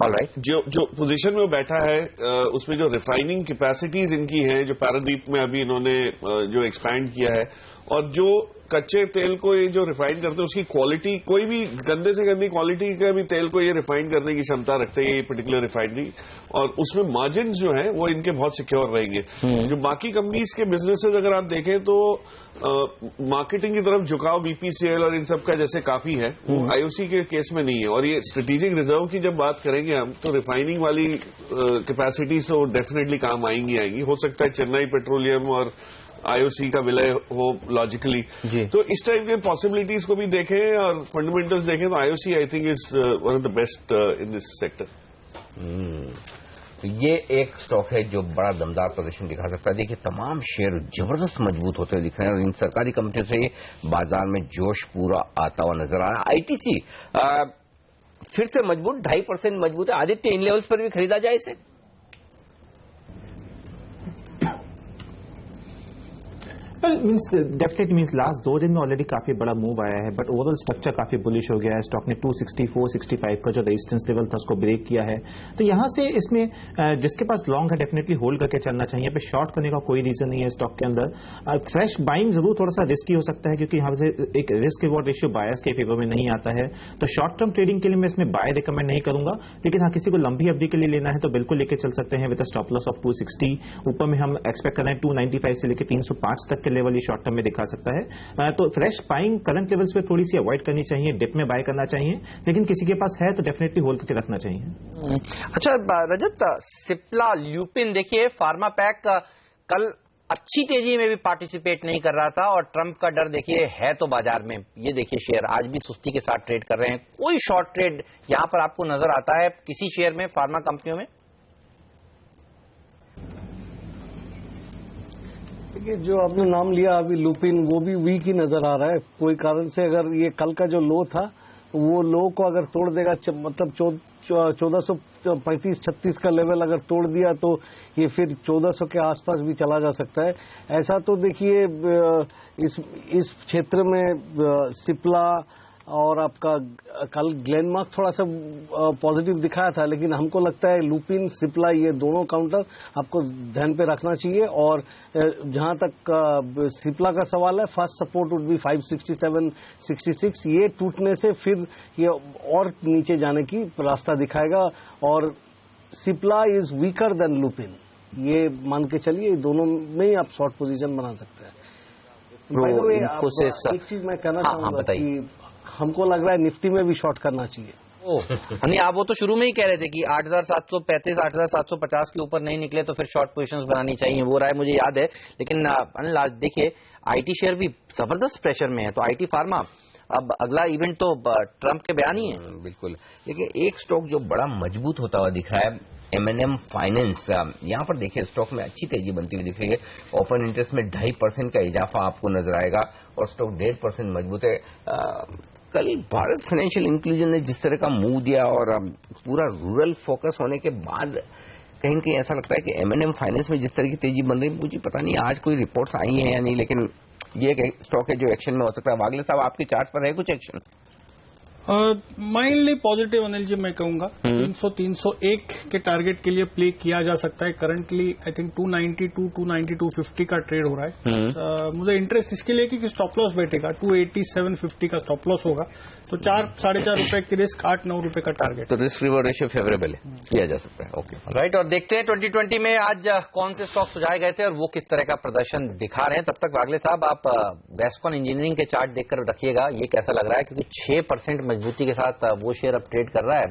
ऑलराइट, जो पोजीशन में वो बैठा है उसमें जो रिफाइनिंग कैपेसिटीज इनकी हैं, जो पारादीप में अभी इन्होंने जो एक्सपैंड किया है, और जो कच्चे तेल को ये जो रिफाइन करते हैं उसकी क्वालिटी, कोई भी गंदे से गंदी क्वालिटी का भी तेल को ये रिफाइन करने की क्षमता रखते हैं ये पर्टिकुलर रिफाइनरी, और उसमें मार्जिन जो है वो इनके बहुत सिक्योर रहेंगे। जो बाकी कंपनीज के बिजनेसेस अगर आप देखें तो मार्केटिंग की तरफ झुकाव बीपीसीएल और इन सब का जैसे काफी है, वो आईओसी के केस में नहीं है। और ये स्ट्रेटेजिक रिजर्व की जब बात करेंगे हम, तो रिफाइनिंग वाली कैपेसिटी तो डेफिनेटली काम आएंगी। हो सकता है चेन्नई पेट्रोलियम और आईओसी का विलय हो लॉजिकली, तो इस टाइप के पॉसिबिलिटीज को भी देखें और फंडामेंटल्स देखें तो IOC I think is one of the best in this sector. तो ये एक स्टॉक है जो बड़ा दमदार प्रदर्शन दिखा सकता है। देखिए, तमाम शेयर जबरदस्त मजबूत होते हुए दिख रहे हैं और इन सरकारी कंपनियों से बाजार में जोश पूरा आता हुआ नजर आ रहा है। आईटीसी फिर से मजबूत, 2.5% मजबूत है। आदित्य, इन लेवल्स पर भी खरीदा जाए इसे? डेफिनेटली मींस लास्ट 2 दिन में ऑलरेडी काफी बड़ा मूव आया है, बट ओवरऑल स्ट्रक्चर काफी बुलिश हो गया है। स्टॉक ने 264-65 का जो रेजिस्टेंस लेवल था उसको ब्रेक किया है। तो यहां से इसमें जिसके पास लॉन्ग है डेफिनेटली होल्ड करके चलना चाहिए। यहाँ पे शॉर्ट करने का कोई रीजन नहीं है स्टॉक के अंदर। फ्रेश बाइंग जरूर थोड़ा सा रिस्की हो सकता है क्योंकि यहाँ से एक रिस्क रिवॉर्ड रेशियो बायर्स के फेवर में नहीं आता है। तो शॉर्ट टर्म ट्रेडिंग के लिए मैं इसमें बाय रिकमेंड नहीं करूंगा, लेकिन हाँ किसी को लंबी अवधि के लिए लेना है तो बिल्कुल लेके चल सकते हैं विद स्टॉप लॉस ऑफ 260। ऊपर में हम एक्सपेक्ट कर रहे हैं 295 से लेकर 305 तक के लेवल ये शॉर्ट टर्म में दिखा सकता है। तो फ्रेश बाइंग करंट लेवल्स पे थोड़ी सी अवॉइड करनी चाहिए, डिप में बाय करना चाहिए, लेकिन किसी के पास है तो डेफिनेटली होल्ड करके रखना चाहिए। अच्छा रजत, सिप्ला ल्यूपिन देखिए, फार्मा पैक कल अच्छी तेजी में भी पार्टिसिपेट नहीं कर रहा था और ट्रंप का डर देखिए है तो बाजार में। ये देखिए शेयर आज भी सुस्ती के साथ ट्रेड कर रहे हैं। कोई शॉर्ट ट्रेड यहां पर आपको नजर आता है किसी शेयर में, फार्मा कंपनियों में? देखिए, जो आपने नाम लिया अभी लुपिन, वो भी वीक ही नजर आ रहा है। कोई कारण से अगर ये कल का जो लो था वो लो को अगर तोड़ देगा, मतलब 1435-36 का लेवल अगर तोड़ दिया तो ये फिर 1400 के आसपास भी चला जा सकता है। ऐसा तो देखिए इस क्षेत्र में सिप्ला और आपका कल ग्लेनमार्क थोड़ा सा पॉजिटिव दिखाया था, लेकिन हमको लगता है लुपिन, सिप्ला ये दोनों काउंटर आपको ध्यान पे रखना चाहिए। और जहां तक सिप्ला का सवाल है, फर्स्ट सपोर्ट वुड बी 567-66। ये टूटने से फिर ये और नीचे जाने की रास्ता दिखाएगा और Cipla is weaker then Lupin, ये मान के चलिए। दोनों में ही आप शॉर्ट पोजीशन बना सकते हैं। एक चीज मैं कहना चाहूंगा कि हमको लग रहा है निफ्टी में भी शॉर्ट करना चाहिए। नहीं, आप वो तो शुरू में ही कह रहे थे कि 8,735, 8,750 के ऊपर नहीं निकले तो फिर शॉर्ट पोजीशंस बनानी चाहिए, वो राय मुझे याद है। लेकिन अनिल आज देखिए आईटी शेयर भी जबरदस्त प्रेशर में है, तो आईटी फार्मा अब अगला इवेंट तो ट्रंप के बयान ही है। बिल्कुल। देखिए, एक स्टॉक जो बड़ा मजबूत होता हुआ दिख रहा है, M&M फाइनेंस। यहाँ पर देखिए स्टॉक में अच्छी तेजी बनती हुई दिख रही है। ओपन इंटरेस्ट में 2.5% का इजाफा आपको नजर आएगा और स्टॉक 1.5% मजबूत है। कल भारत फाइनेंशियल इंक्लूजन ने जिस तरह का मूव दिया और पूरा रूरल फोकस होने के बाद कहीं न कहीं ऐसा लगता है कि M&M फाइनेंस में जिस तरह की तेजी बन रही है, मुझे पता नहीं आज कोई रिपोर्ट्स आई हैं या नहीं, लेकिन ये एक स्टॉक है जो एक्शन में हो सकता है। वागले साहब, आपके चार्ट पर है कुछ action? Mildly positive Anil ji मैं कहूंगा। 300-301 के टारगेट के लिए प्ले किया जा सकता है। करंटली आई थिंक 292-250 का ट्रेड हो रहा है। मुझे इंटरेस्ट इसके लिए कि स्टॉप लॉस बैठेगा 287.50 का स्टॉप लॉस होगा, तो 4-4.5 रुपए की रिस्क, 8-9 रुपए का टारगेट। तो रिस्क रिवॉर्ड रेशियो फेवरेबल है, किया जा सकता है। Okay right. और देखते हैं 2020 में आज कौन से स्टॉक सुझाए गए थे और वो किस तरह का प्रदर्शन दिखा रहे हैं। तब तक वागले साहब आप वेस्कॉन इंजीनियरिंग के चार्ट देखकर रखिएगा ये कैसा लग रहा है, क्योंकि 6% मजबूती के साथ वो शेयर अब ट्रेड कर रहा है।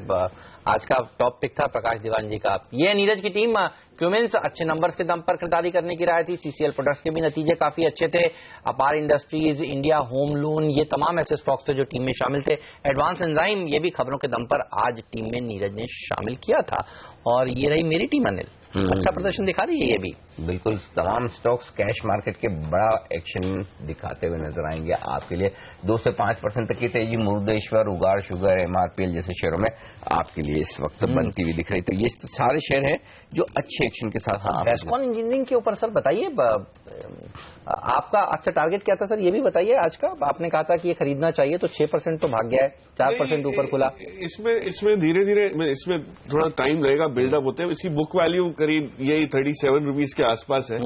आज का टॉप पिक था प्रकाश दीवान जी का। ये नीरज की टीम क्यूमिंस अच्छे नंबर्स के दम पर खरीदारी करने की राय थी। सीसीएल प्रोडक्ट्स के भी नतीजे काफी अच्छे थे। अपार इंडस्ट्रीज, इंडिया होम लोन, ये तमाम ऐसे स्टॉक्स थे जो टीम में शामिल थे। एडवांस एंजाइम, ये भी खबरों के दम पर आज टीम में नीरज ने शामिल किया था। और ये रही मेरी टीम अनिल। अच्छा प्रदर्शन दिखा रही है ये भी। बिल्कुल, तमाम स्टॉक्स कैश मार्केट के बड़ा एक्शन दिखाते हुए नजर आएंगे आपके लिए। 2 से 5% तक की तेजी मुर्देश्वर, उगार शुगर, MRPL जैसे शेयरों में आपके लिए इस वक्त बनती हुई दिख रही। तो ये सारे शेयर हैं जो अच्छे एक्शन के साथ। वेस्कॉन इंजीनियरिंग के ऊपर सर बताइए, आपका अच्छा टारगेट क्या था सर, ये भी बताइए आज का। आपने कहा था कि ये खरीदना चाहिए, तो 6% तो भाग गया है, 4% ऊपर खुला। इसमें धीरे धीरे इसमें थोड़ा टाइम रहेगा बिल्डअप होते हैं। इसकी बुक वैल्यू करीब यही 37 रुपीज के आसपास है,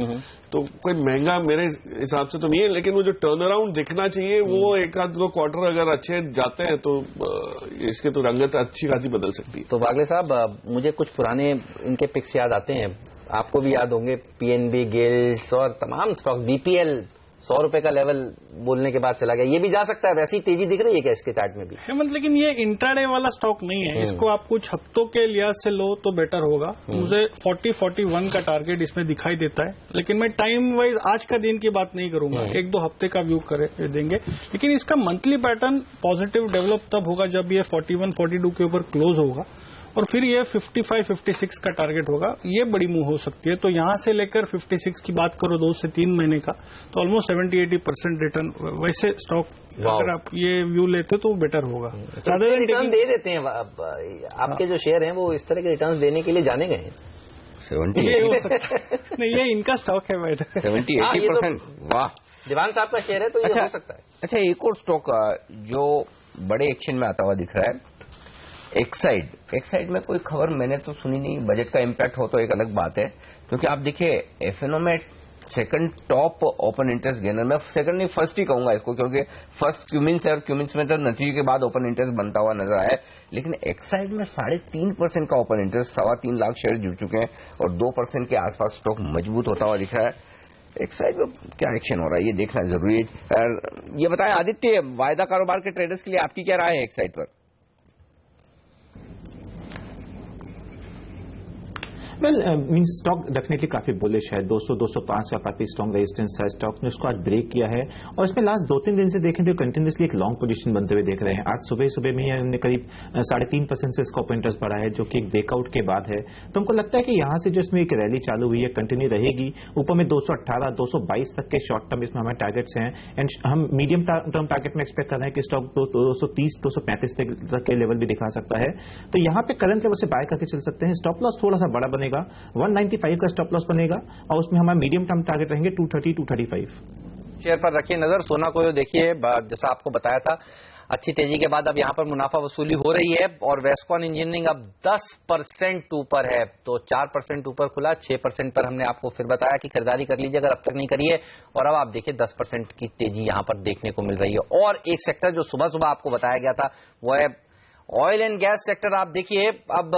तो कोई महंगा मेरे हिसाब से तो नहीं है, लेकिन वो जो टर्न अराउंड दिखना चाहिए वो एक आध दो क्वार्टर अगर अच्छे जाते हैं तो इसके तो रंगत अच्छी खासी बदल सकती है। तो वागले साहब, मुझे कुछ पुराने इनके पिक्स याद आते हैं, आपको भी याद होंगे, PNB, गिल्ड्स और तमाम स्टॉक, BPL 100 रुपए का लेवल बोलने के बाद चला गया। ये भी जा सकता है, वैसी तेजी दिख रही है क्या इसके चार्ट में भी? हेमंत, लेकिन ये इंट्राडे वाला स्टॉक नहीं है, इसको आप कुछ हफ्तों के लिहाज से लो तो बेटर होगा। मुझे 40-41 का टारगेट इसमें दिखाई देता है, लेकिन मैं टाइम वाइज आज का दिन की बात नहीं करूंगा, 1-2 हफ्ते का व्यू देंगे। लेकिन इसका मंथली पैटर्न पॉजिटिव डेवलप तब होगा जब ये 41-42 के ऊपर क्लोज होगा, और फिर ये 55-56 का टारगेट होगा। ये बड़ी मूव हो सकती है। तो यहां से लेकर 56 की बात करो 2 से 3 महीने का, तो ऑलमोस्ट 70-80% रिटर्न। वैसे स्टॉक अगर आप ये व्यू लेते तो बेटर होगा। तो रिटर्न दे देते हैं आपके जो शेयर हैं, वो इस तरह के रिटर्न देने के लिए जाने गए हैं। 70-80% नहीं, ये इनका स्टॉक है भाई। 70-80%, वाह। दीवान साहब का शेयर है, तो ये हो सकता है। अच्छा, एक और स्टॉक जो बड़े एक्शन में आता हुआ दिख रहा है, एक्साइड में कोई खबर मैंने तो सुनी नहीं। बजट का इम्पैक्ट हो तो एक अलग बात है, क्योंकि आप देखिए एफएनओ में second top open interest gainer, मैं सेकंड नहीं फर्स्ट ही कहूंगा इसको, क्योंकि फर्स्ट क्यूमिंस है और क्यूमिंस में तो नतीजे के बाद ओपन इंटरेस्ट बनता हुआ नजर आया है। लेकिन एक्साइड में 3.5% का ओपन इंटरेस्ट, 3.25 लाख शेयर जुड़ चुके हैं और 2% के आसपास स्टॉक मजबूत होता हुआ दिख रहा है। एक्साइड में क्या एक्शन हो रहा है ये देखना जरूरी है। ये बताएं आदित्य, वायदा कारोबार के ट्रेडर्स के लिए आपकी क्या राय है एक्साइड पर? वेल मींस स्टॉक डेफिनेटली काफी बुलिश है। 200-205 का काफी स्ट्रॉन्ग रेजिस्टेंस था, स्टॉक ने उसको आज ब्रेक किया है और इसमें लास्ट 2-3 दिन से देखें तो कंटिन्यूसली एक लॉन्ग पोजीशन बनते हुए देख रहे हैं। आज सुबह में ही हमने करीब 3.5% से इसका ओपन इंटरेस्ट बढ़ा है, जो कि एक ब्रेकआउट के बाद है। तो हमको लगता है कि यहां से जो इसमें एक रैली चालू हुई है कंटिन्यू रहेगी। ऊपर में 218-222 तक के शॉर्ट टर्म इसमें हमारे टारगेट्स हैं, एंड हम मीडियम टर्म टारगेट में एक्सपेक्ट कर रहे हैं कि स्टॉक 230-235 तक के लेवल भी दिखा सकता है। तो यहां पे करंट लेवल से बाय करके चल सकते हैं। स्टॉप लॉस थोड़ा सा बड़ा बनेगा, 195 का स्टॉप लॉस बनेगा और उसमें हमारा मीडियम टर्म टारगेट रहेंगे 230-235। शेयर पर रखिए नजर। सोना को देखिए, जैसा आपको बताया था, अच्छी तेजी के बाद अब यहां पर मुनाफा वसूली हो रही है और वेस्कॉन इंजीनियरिंग अब 10% ऊपर है, तो 4% ऊपर खुला, 6% पर हमने आपको फिर बताया कि खरीदारी कर लीजिए अगर अब तक नहीं करी है। और अब आप देखिए 10% की तेजी यहां पर देखने को मिल रही है। और एक सेक्टर जो सुबह सुबह आपको बताया गया था वो है ऑयल एंड गैस सेक्टर। आप देखिए अब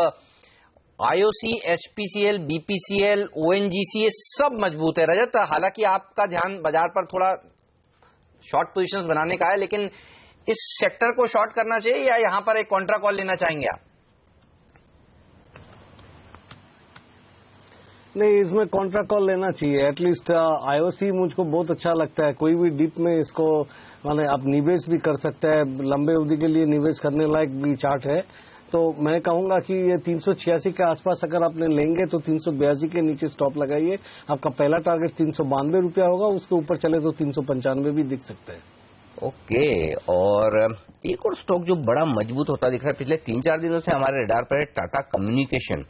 IOC, HPCL, BPCL, ONGC ये सब मजबूत है। रजत, हालांकि आपका ध्यान बाजार पर थोड़ा शॉर्ट पोजीशंस बनाने का है, लेकिन इस सेक्टर को शॉर्ट करना चाहिए या यहां पर एक कॉन्ट्रा कॉल लेना चाहेंगे आप? नहीं, इसमें कॉन्ट्रा कॉल लेना चाहिए। एटलीस्ट IOC मुझको बहुत अच्छा लगता है। कोई भी डिप में इसको माने आप निवेश भी कर सकते हैं, लंबे अवधि के लिए निवेश करने लायक भी चार्ट है। तो मैं कहूंगा कि ये 386 के आसपास अगर आपने लेंगे तो 382 के नीचे स्टॉप लगाइए। आपका पहला टारगेट 392 रुपया होगा, उसके ऊपर चले तो 395 भी दिख सकता है। ओके, और एक और स्टॉक जो बड़ा मजबूत होता दिख रहा है पिछले 3-4 दिनों से हमारे रडार पर है, टाटा कम्युनिकेशन।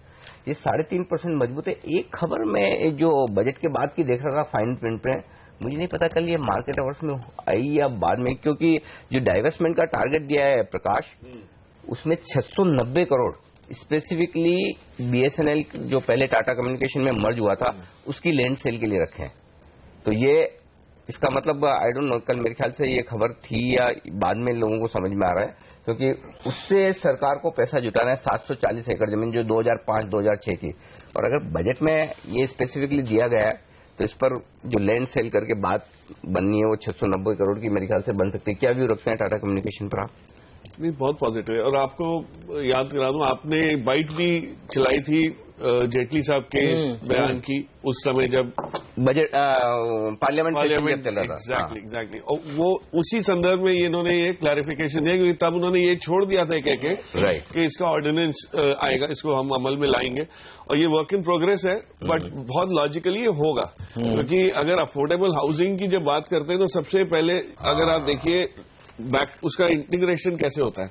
ये 3.5% मजबूत है। एक खबर में जो बजट के बाद की देख रहा था फाइन प्रिंट पे, मुझे नहीं पता कल ये मार्केट आवर्स में आई या बाद में, क्योंकि जो डाइवेस्टमेंट का टारगेट दिया है प्रकाश, उसमें 690 करोड़ स्पेसिफिकली BSNL जो पहले टाटा कम्युनिकेशन में मर्ज हुआ था उसकी लैंड सेल के लिए रखे हैं। तो ये इसका मतलब आई डोंट नो, कल मेरे ख्याल से ये खबर थी या बाद में लोगों को समझ में आ रहा है, क्योंकि उससे सरकार को पैसा जुटाना है 740 एकड़ जमीन जो 2005-2006 की, और अगर बजट में ये स्पेसिफिकली दिया गया है तो इस पर जो लैंड सेल करके बात बननी है वो 690 करोड़ की मेरे ख्याल से बन सकती है। क्या व्यू रखते हैं टाटा कम्युनिकेशन पर आप? नहीं, बहुत पॉजिटिव है। और आपको याद करा दूं, आपने बाइट भी चलाई थी जेटली साहब के बयान की उस समय जब बजट पार्लियामेंट चल रहा था। एग्जैक्टली और वो उसी संदर्भ में इन्होंने ये क्लैरिफिकेशन दिया, क्योंकि तब उन्होंने ये छोड़ दिया था कह के कि इसका ऑर्डिनेंस आएगा, इसको हम अमल में लाएंगे, और ये वर्क इन प्रोग्रेस है, बट बहुत लॉजिकली ये होगा। क्योंकि अगर अफोर्डेबल हाउसिंग की जब बात करते हैं तो सबसे पहले अगर आप देखिए उसका इंटीग्रेशन कैसे होता है।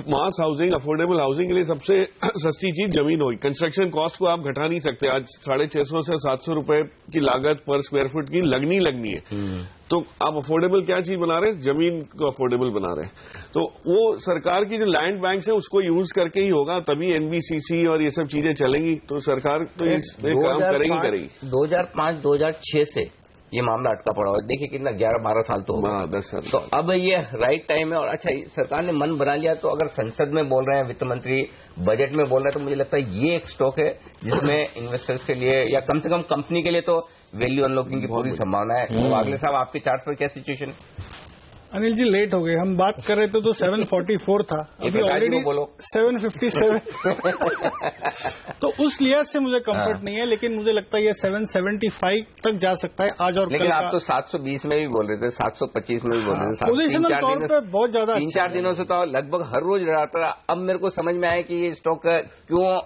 मास हाउसिंग, अफोर्डेबल हाउसिंग के लिए सबसे सस्ती चीज जमीन होगी। कंस्ट्रक्शन कॉस्ट को आप घटा नहीं सकते। आज 650 से 700 रुपए की लागत पर स्क्वायर फुट की लगनी है। तो आप अफोर्डेबल क्या चीज बना रहे हैं? जमीन को अफोर्डेबल बना रहे हैं। तो वो सरकार की जो लैंड बैंक है उसको यूज करके ही होगा, तभी एनबीसीसी और ये सब चीजें चलेंगी। तो सरकार तो ये काम करेगी। 2005-2006 से ये मामला अटका पड़ा हुआ। देखिए कितना 11-12 साल तो होगा, 10 साल। तो अब ये राइट टाइम है। और अच्छा, सरकार ने मन बना लिया, तो अगर संसद में बोल रहे हैं, वित्त मंत्री बजट में बोल रहे हैं, तो मुझे लगता है ये एक स्टॉक है जिसमें इन्वेस्टर्स के लिए या कम से कम कंपनी के लिए तो वैल्यू अनलॉकिंग की पूरी संभावना है। तो वागले साहब, आपके चार्ट पर क्या सिचुएशन? अनिल जी लेट हो गए, हम बात कर रहे थे तो 744 था, अभी ऑलरेडी 757 तो उस लिहाज से मुझे कंफर्ट नहीं है, लेकिन मुझे लगता है ये 775 तक जा सकता है आज और लेकिन कल। आप तो 720 में भी बोल रहे थे, 725 में भी बोल रहे थे। पोजिशनल तौर पे बहुत ज्यादा 3-4 दिनों से तो लगभग हर रोज लड़ाता रहा। अब मेरे को समझ में आया कि ये स्टॉक क्यों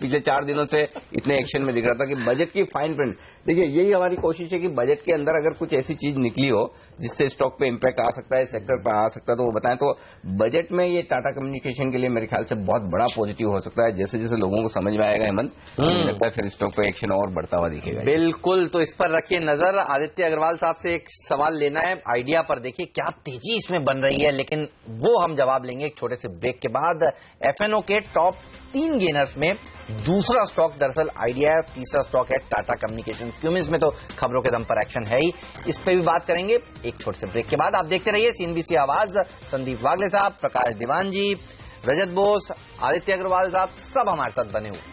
पिछले 4 दिनों से इतने एक्शन में दिख रहा था, कि बजट की फाइन प्रिंट। देखिए, यही हमारी कोशिश है कि बजट के अंदर अगर कुछ ऐसी चीज निकली हो जिससे स्टॉक पे इम्पैक्ट आ सकता है, सेक्टर पे आ सकता है, तो वो बताएं। तो बजट में ये टाटा कम्युनिकेशन के लिए मेरे ख्याल से बहुत बड़ा पॉजिटिव हो सकता है। जैसे जैसे लोगों को समझ में आएगा हेमंत, मुझे लगता है फिर स्टॉक पे एक्शन और बढ़ता हुआ दिखेगा। बिल्कुल, तो इस पर रखिए नजर। आदित्य अग्रवाल साहब से एक सवाल लेना है आइडिया पर। देखिए क्या तेजी इसमें बन रही है, लेकिन वो हम जवाब लेंगे एक छोटे से ब्रेक के बाद। एफएनओ के टॉप 3 गेनर्स में दूसरा स्टॉक दरअसल आइडिया है, तीसरा स्टॉक है टाटा कम्युनिकेशन। क्यूमिस में तो खबरों के दम पर एक्शन है ही, इस पे भी बात करेंगे एक छोटे से ब्रेक के बाद। आप देखते रहिए सीएनबीसी आवाज। संदीप वागले साहब, प्रकाश दीवान जी, रजत बोस, आदित्य अग्रवाल साहब सब हमारे साथ बने हुए।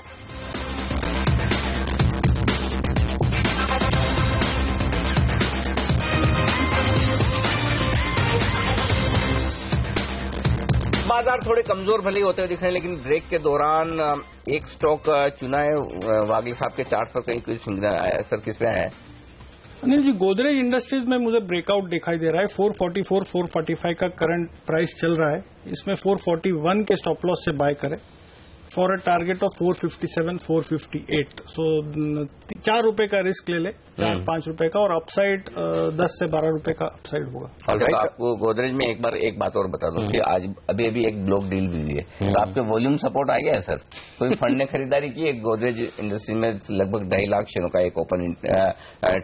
बाजार थोड़े कमजोर भले होते हुए दिख रहे हैं, लेकिन ब्रेक के दौरान एक स्टॉक चुना है। वागले साहब के चार्ट पर कहीं कुछ आया सर, किस पे आया है? अनिल जी, गोदरेज इंडस्ट्रीज में मुझे ब्रेकआउट दिखाई दे रहा है। 444, 445 का करंट प्राइस चल रहा है, इसमें 441 के स्टॉप लॉस से बाय करें फॉर अ टारगेट ऑफ 457, 458। सो 4 रुपए का रिस्क ले ले, 4-5 रुपए का, और अपसाइड 10 से 12 रुपए का अपसाइड होगा। तो आपको गोदरेज में एक बात और बता दूं कि आज अभी एक ब्लॉक डील भी हुई है, तो आपके वॉल्यूम सपोर्ट आ गया है सर? कोई फंड ने खरीदारी की है गोदरेज इंडस्ट्री में, लगभग 2.5 लाख शेयरों का एक ओपन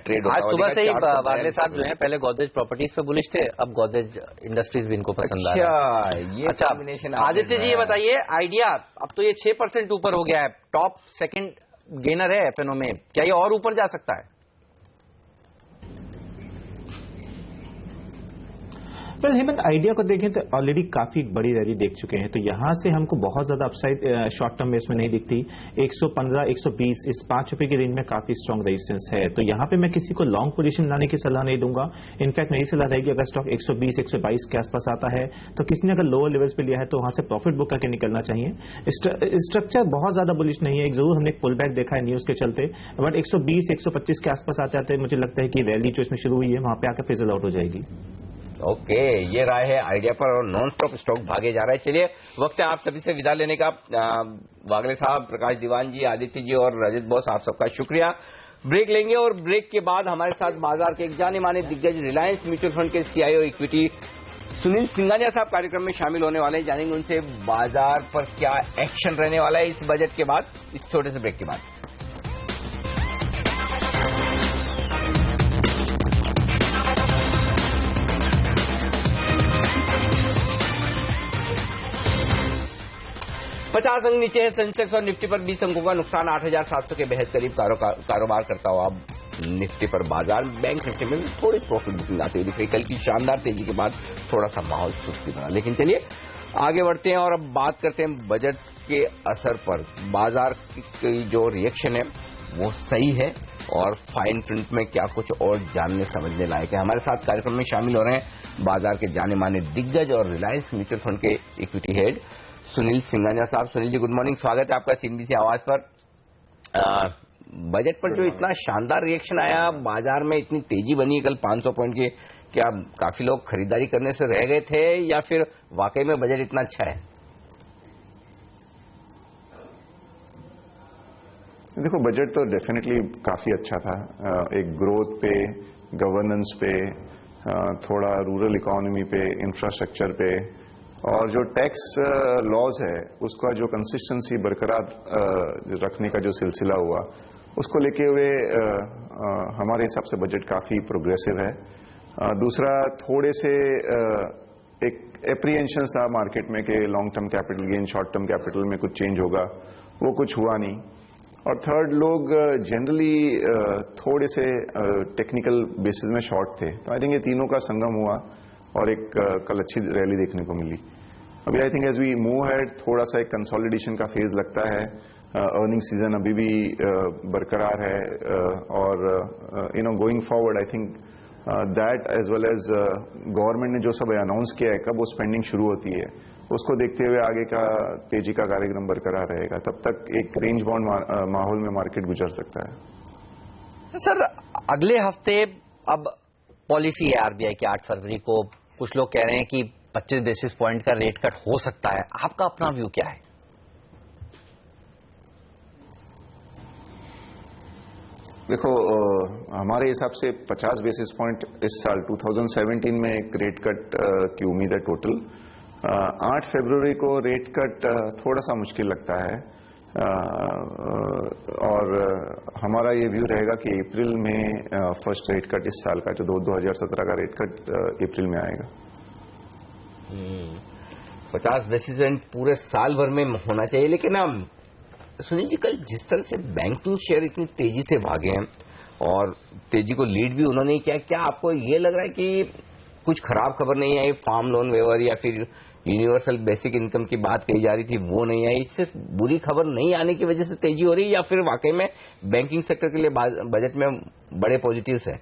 ट्रेड। आज सुबह से ही वागले साहब जो है पहले गोदरेज प्रॉपर्टीज पे बुलिश थे, अब गोदरेज इंडस्ट्रीज भी इनको पसंद आ रहा है। ये कॉम्बिनेशन। आदित्य जी ये बताइए, आइडिया अब तो ये 6% ऊपर हो गया है, टॉप सेकंड गेनर है एफएनओ में, क्या ये और ऊपर जा सकता है? वेल हेमंत, आइडिया को देखें तो ऑलरेडी काफी बड़ी रैली देख चुके हैं, तो यहां से हमको बहुत ज्यादा अपसाइड शॉर्ट टर्म में इसमें नहीं दिखती। 115, 120 इस 5 रुपए की रेंज में काफी स्ट्रॉन्ग रेजिस्टेंस है, तो यहां पे मैं किसी को लॉन्ग पोजीशन लाने की सलाह नहीं दूंगा। इनफैक्ट मेरी सलाह रहेगी अगर स्टॉक 120, 122 के आसपास आता है तो किसी ने अगर लोअर लेवल्स पे लिया है तो वहां से प्रॉफिट बुक करके निकलना चाहिए। स्ट्रक्चर बहुत ज्यादा बुलिश नहीं है, एक जरूर हमने एक पुल बैक देखा है न्यूज के चलते, बट 120, 125 के आसपास आते आते मुझे लगता है कि रैली जो इसमें शुरू हुई है वहां पे आकर फिजल आउट हो जाएगी। ओके, ये राय है आइडिया पर, और नॉन स्टॉप स्टॉक भागे जा रहा है। चलिए, वक्त है आप सभी से विदा लेने का। वागले साहब, प्रकाश दीवान जी, आदित्य जी और रजत बॉस, आप सबका शुक्रिया। ब्रेक लेंगे और ब्रेक के बाद हमारे साथ बाजार के एक जाने माने दिग्गज रिलायंस म्यूचुअल फंड के CIO इक्विटी सुनील सिंघानिया साहब कार्यक्रम में शामिल होने वाले हैं। जानेंगे उनसे बाजार पर क्या एक्शन रहने वाला है इस बजट के बाद, इस छोटे से ब्रेक के बाद। पचास अंक नीचे है सेंसेक्स और निफ्टी पर 20 अंकों का नुकसान, 8,700 के बेहद करीब कारोबार करता हुआ निफ्टी पर बाजार। बैंक निफ्टी में भी थोड़ी प्रॉफिट बुकिंग आती हुई दिख रही। कल की शानदार तेजी के बाद थोड़ा सा माहौल सुस्ती बना, लेकिन चलिए आगे बढ़ते हैं और अब बात करते हैं बजट के असर पर। बाजार की जो रिएक्शन है वो सही है और फाइन प्रिंट में क्या कुछ और जानने समझने लायक है। हमारे साथ कार्यक्रम में शामिल हो रहे हैं बाजार के जाने माने दिग्गज और रिलायंस म्यूचुअल फंड के इक्विटी हेड सुनील सिंघानिया साहब। सुनील जी, गुड मॉर्निंग, स्वागत है आपका सीएनबीसी आवाज पर। बजट पर जो इतना शानदार रिएक्शन आया, बाजार में इतनी तेजी बनी कल 500 पॉइंट की, क्या काफी लोग खरीदारी करने से रह गए थे या फिर वाकई में बजट इतना अच्छा है? देखो, बजट तो डेफिनेटली काफी अच्छा था। एक ग्रोथ पे, गवर्नेंस पे, थोड़ा रूरल इकोनॉमी पे, इंफ्रास्ट्रक्चर पे, और जो टैक्स लॉज है उसका जो कंसिस्टेंसी बरकरार रखने का जो सिलसिला हुआ, उसको लेके हुए हमारे हिसाब से बजट काफी प्रोग्रेसिव है। दूसरा, थोड़े से एक एप्रीहेंशन था मार्केट में कि long term capital gain, short term capital में कुछ चेंज होगा, वो कुछ हुआ नहीं। और थर्ड, लोग जनरली थोड़े से टेक्निकल बेसिस में शॉर्ट थे। तो आई थिंक ये तीनों का संगम हुआ और एक कल अच्छी रैली देखने को मिली। अभी I think as we move head, थोड़ा सा एक कंसोलिडेशन का फेज लगता है। अर्निंग सीजन अभी भी बरकरार है, और going forward I think that as well as government ने जो सब अनाउंस किया है, कब वो स्पेंडिंग शुरू होती है, उसको देखते हुए आगे का तेजी का कार्यक्रम बरकरार रहेगा। तब तक एक रेंज बाउंड माहौल में मार्केट गुजर सकता है। सर, अगले हफ्ते अब पॉलिसी है आरबीआई की 8 फरवरी को। कुछ लोग कह रहे हैं कि 25 बेसिस पॉइंट का रेट कट हो सकता है। आपका अपना व्यू क्या है? देखो, हमारे हिसाब से 50 बेसिस पॉइंट इस साल 2017 में एक रेट कट की उम्मीद है टोटल। 8 फरवरी को रेट कट थोड़ा सा मुश्किल लगता है, और हमारा ये व्यू रहेगा कि अप्रैल में फर्स्ट रेट कट इस साल का, जो 2017 का रेट कट अप्रैल में आएगा। 50 बेसिस पॉइंट पूरे साल भर में होना चाहिए। लेकिन सुनील जी, कल जिस तरह से बैंकिंग शेयर इतनी तेजी से भागे हैं और तेजी को लीड भी उन्होंने किया, क्या आपको ये लग रहा है कि कुछ खराब खबर नहीं आई? फार्म लोन वेवर या फिर यूनिवर्सल बेसिक इनकम की बात कही जा रही थी, वो नहीं आई। सिर्फ बुरी खबर नहीं आने की वजह से तेजी हो रही है, या फिर वाकई में बैंकिंग सेक्टर के लिए बजट में बड़े पॉजिटिव्स है?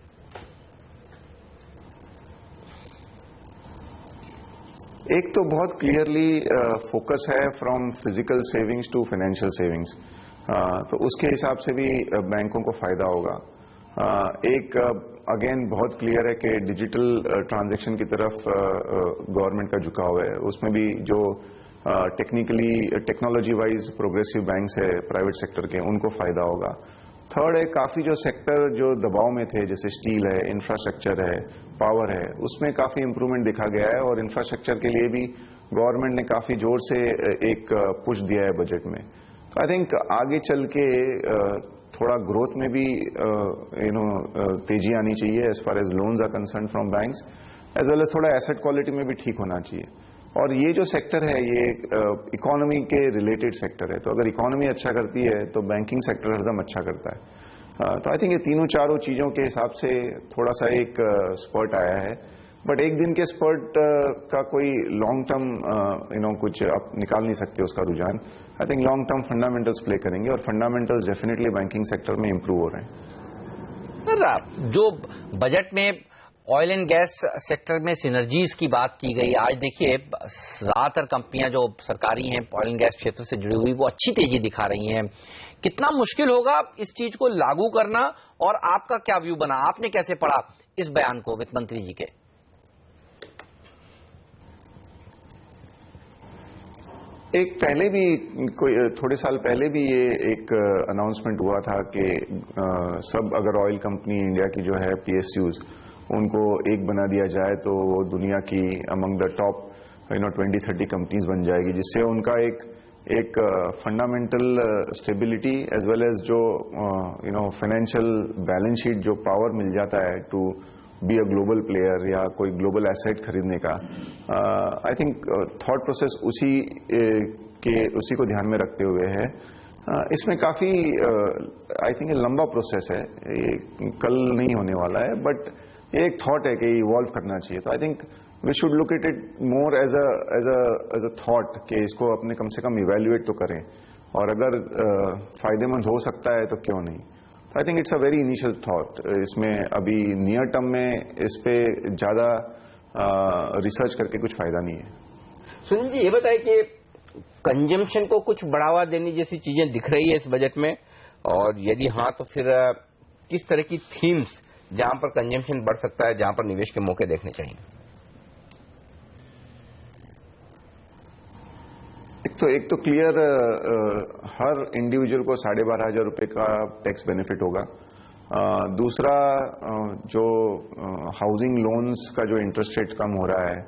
एक तो बहुत क्लियरली फोकस है from physical savings to financial savings, तो उसके हिसाब से भी बैंकों को फायदा होगा। एक अगेन बहुत क्लियर है कि डिजिटल ट्रांजैक्शन की तरफ गवर्नमेंट का झुकाव है, उसमें भी जो टेक्नोलॉजी वाइज प्रोग्रेसिव बैंक्स है प्राइवेट सेक्टर के, उनको फायदा होगा। थर्ड है, काफी जो सेक्टर जो दबाव में थे, जैसे स्टील है, इंफ्रास्ट्रक्चर है, पावर है, उसमें काफी इंप्रूवमेंट देखा गया है, और इंफ्रास्ट्रक्चर के लिए भी गवर्नमेंट ने काफी जोर से एक पुश दिया है बजट में। तो आई थिंक आगे चल के थोड़ा ग्रोथ में भी तेजी आनी चाहिए as far as loans are concern from banks, as well as थोड़ा एसेट क्वालिटी में भी ठीक होना चाहिए। और ये जो सेक्टर है, ये इकोनॉमी के रिलेटेड सेक्टर है, तो अगर इकोनॉमी अच्छा करती है तो बैंकिंग सेक्टर हरदम अच्छा करता है। तो आई थिंक ये तीनों चारों चीजों के हिसाब से थोड़ा सा एक स्पर्ट आया है, बट एक दिन के स्पर्ट का कोई लॉन्ग टर्म कुछ आप निकाल नहीं सकते उसका रुझान। I think long term fundamentals play करेंगे, और फंडामेंटल्स डेफिनेटली बैंकिंग सेक्टर में इंप्रूव हो रहे हैं। सर, जो बजट में ऑयल एंड गैस सेक्टर में सिनर्जीज की बात की गई, आज देखिए ज्यादातर कंपनियां जो सरकारी हैं ऑयल एंड गैस क्षेत्र से जुड़ी हुई, वो अच्छी तेजी दिखा रही हैं। कितना मुश्किल होगा इस चीज को लागू करना, और आपका क्या व्यू बना? आपने कैसे पढ़ा इस बयान को वित्त मंत्री जी के? एक पहले भी थोड़े साल पहले भी ये एक अनाउंसमेंट हुआ था कि सब अगर ऑयल कंपनी इंडिया की जो है PSUs, उनको एक बना दिया जाए तो वो दुनिया की अमंग द टॉप 20-30 कंपनीज बन जाएगी, जिससे उनका एक fundamental stability as well as जो फाइनेंशियल बैलेंस शीट जो पावर मिल जाता है to be a global player या कोई ग्लोबल एसेट खरीदने का। आई थिंक थॉट प्रोसेस उसी को ध्यान में रखते हुए है। इसमें काफी आई थिंक लंबा प्रोसेस है, ये कल नहीं होने वाला है, बट ये एक थॉट है कि इवॉल्व करना चाहिए। तो I think we should look it more as a thought कि इसको अपने कम से कम इवेल्युएट तो करें, और अगर फायदेमंद हो सकता है तो क्यों नहीं। I think it's a very initial thought. इसमें अभी नियर टर्म में इस पे ज्यादा रिसर्च करके कुछ फायदा नहीं है। सुनील जी, ये बताइए कि कंजम्पशन को कुछ बढ़ावा देने जैसी चीजें दिख रही है इस बजट में, और यदि हाँ तो फिर किस तरह की थीम्स जहां पर कंजम्पशन बढ़ सकता है, जहां पर निवेश के मौके देखने चाहिए? एक तो क्लियर हर इंडिविजुअल को 12,500 रुपए का टैक्स बेनिफिट होगा। दूसरा जो हाउसिंग लोन्स का जो इंटरेस्ट रेट कम हो रहा है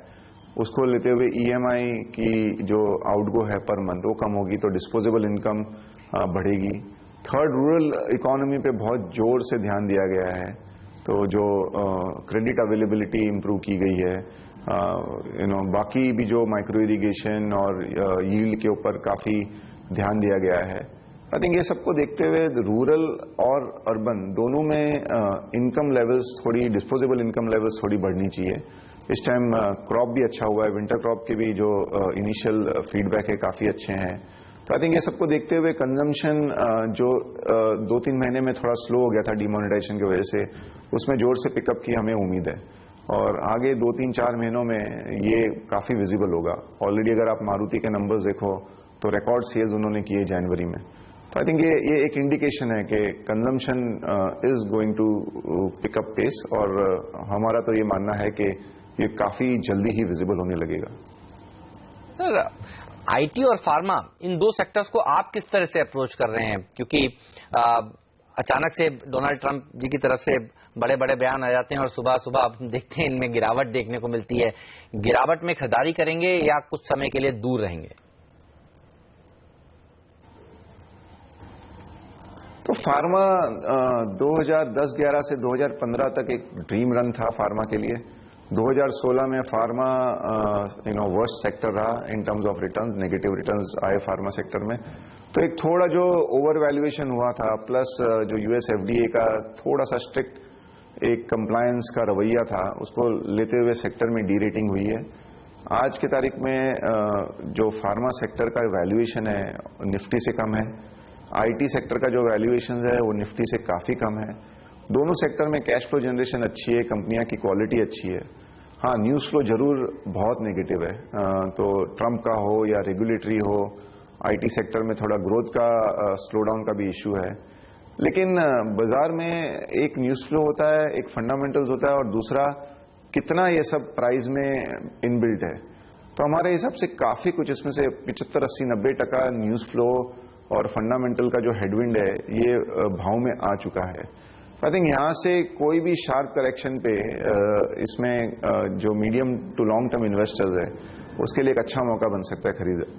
उसको लेते हुए ईएमआई की जो आउटगो है पर मंथ वो कम होगी, तो डिस्पोजेबल इनकम बढ़ेगी। थर्ड, रूरल इकोनॉमी पे बहुत जोर से ध्यान दिया गया है, तो जो क्रेडिट अवेलेबिलिटी इंप्रूव की गई है, बाकी भी जो माइक्रो इरिगेशन और यील्ड के ऊपर काफी ध्यान दिया गया है। आई थिंक ये सबको देखते हुए रूरल और अर्बन दोनों में इनकम लेवल्स थोड़ी, डिस्पोजेबल इनकम लेवल्स थोड़ी बढ़नी चाहिए। इस टाइम क्रॉप भी अच्छा हुआ है, विंटर क्रॉप के भी जो इनिशियल फीडबैक है काफी अच्छे हैं। तो आई थिंक ये सबको देखते हुए कंजम्पशन जो 2-3 महीने में थोड़ा स्लो हो गया था डिमोनेटाइजेशन की वजह से, उसमें जोर से पिकअप की हमें उम्मीद है और आगे 2-3-4 महीनों में ये काफी विजिबल होगा। ऑलरेडी अगर आप मारुति के नंबर्स देखो तो रिकॉर्ड सेल्स उन्होंने किए जनवरी में। तो आई थिंक ये एक इंडिकेशन है कि consumption is going to pick up pace और हमारा तो ये मानना है कि ये काफी जल्दी ही विजिबल होने लगेगा। सर, आईटी और फार्मा, इन दो सेक्टर्स को आप किस तरह से अप्रोच कर रहे हैं? क्योंकि अचानक से डोनाल्ड ट्रंप जी की तरफ से बड़े बड़े बयान आ जाते हैं और सुबह सुबह आप देखते हैं इनमें गिरावट देखने को मिलती है। गिरावट में खरीदारी करेंगे या कुछ समय के लिए दूर रहेंगे? तो फार्मा 2010-11 से 2015 तक एक ड्रीम रन था फार्मा के लिए। 2016 में फार्मा वर्स्ट सेक्टर रहा in terms of returns, negative returns आए फार्मा सेक्टर में। तो एक थोड़ा जो ओवर वैल्यूएशन हुआ था, प्लस जो यूएस एफडीए का थोड़ा सा स्ट्रिक्ट एक कंप्लायंस का रवैया था, उसको लेते हुए सेक्टर में डी रेटिंग हुई है। आज की तारीख में जो फार्मा सेक्टर का वैल्यूएशन है निफ्टी से कम है, आईटी सेक्टर का जो वैल्यूएशन है वो निफ्टी से काफी कम है। दोनों सेक्टर में कैश फ्लो जनरेशन अच्छी है, कंपनियां की क्वालिटी अच्छी है। हाँ, न्यूज फ्लो जरूर बहुत नेगेटिव है, तो ट्रंप का हो या रेगुलेटरी हो, आईटी सेक्टर में थोड़ा ग्रोथ का स्लो डाउन का भी इश्यू है। लेकिन बाजार में एक न्यूज फ्लो होता है, एक फंडामेंटल्स होता है और दूसरा कितना ये सब प्राइस में इनबिल्ट है। तो हमारे हिसाब से काफी कुछ इसमें से 75-80-90% न्यूज फ्लो और फंडामेंटल का जो हेडविंड है ये भाव में आ चुका है। आई थिंक यहां से कोई भी शार्प करेक्शन पे इसमें जो medium to long term investors है उसके लिए एक अच्छा मौका बन सकता है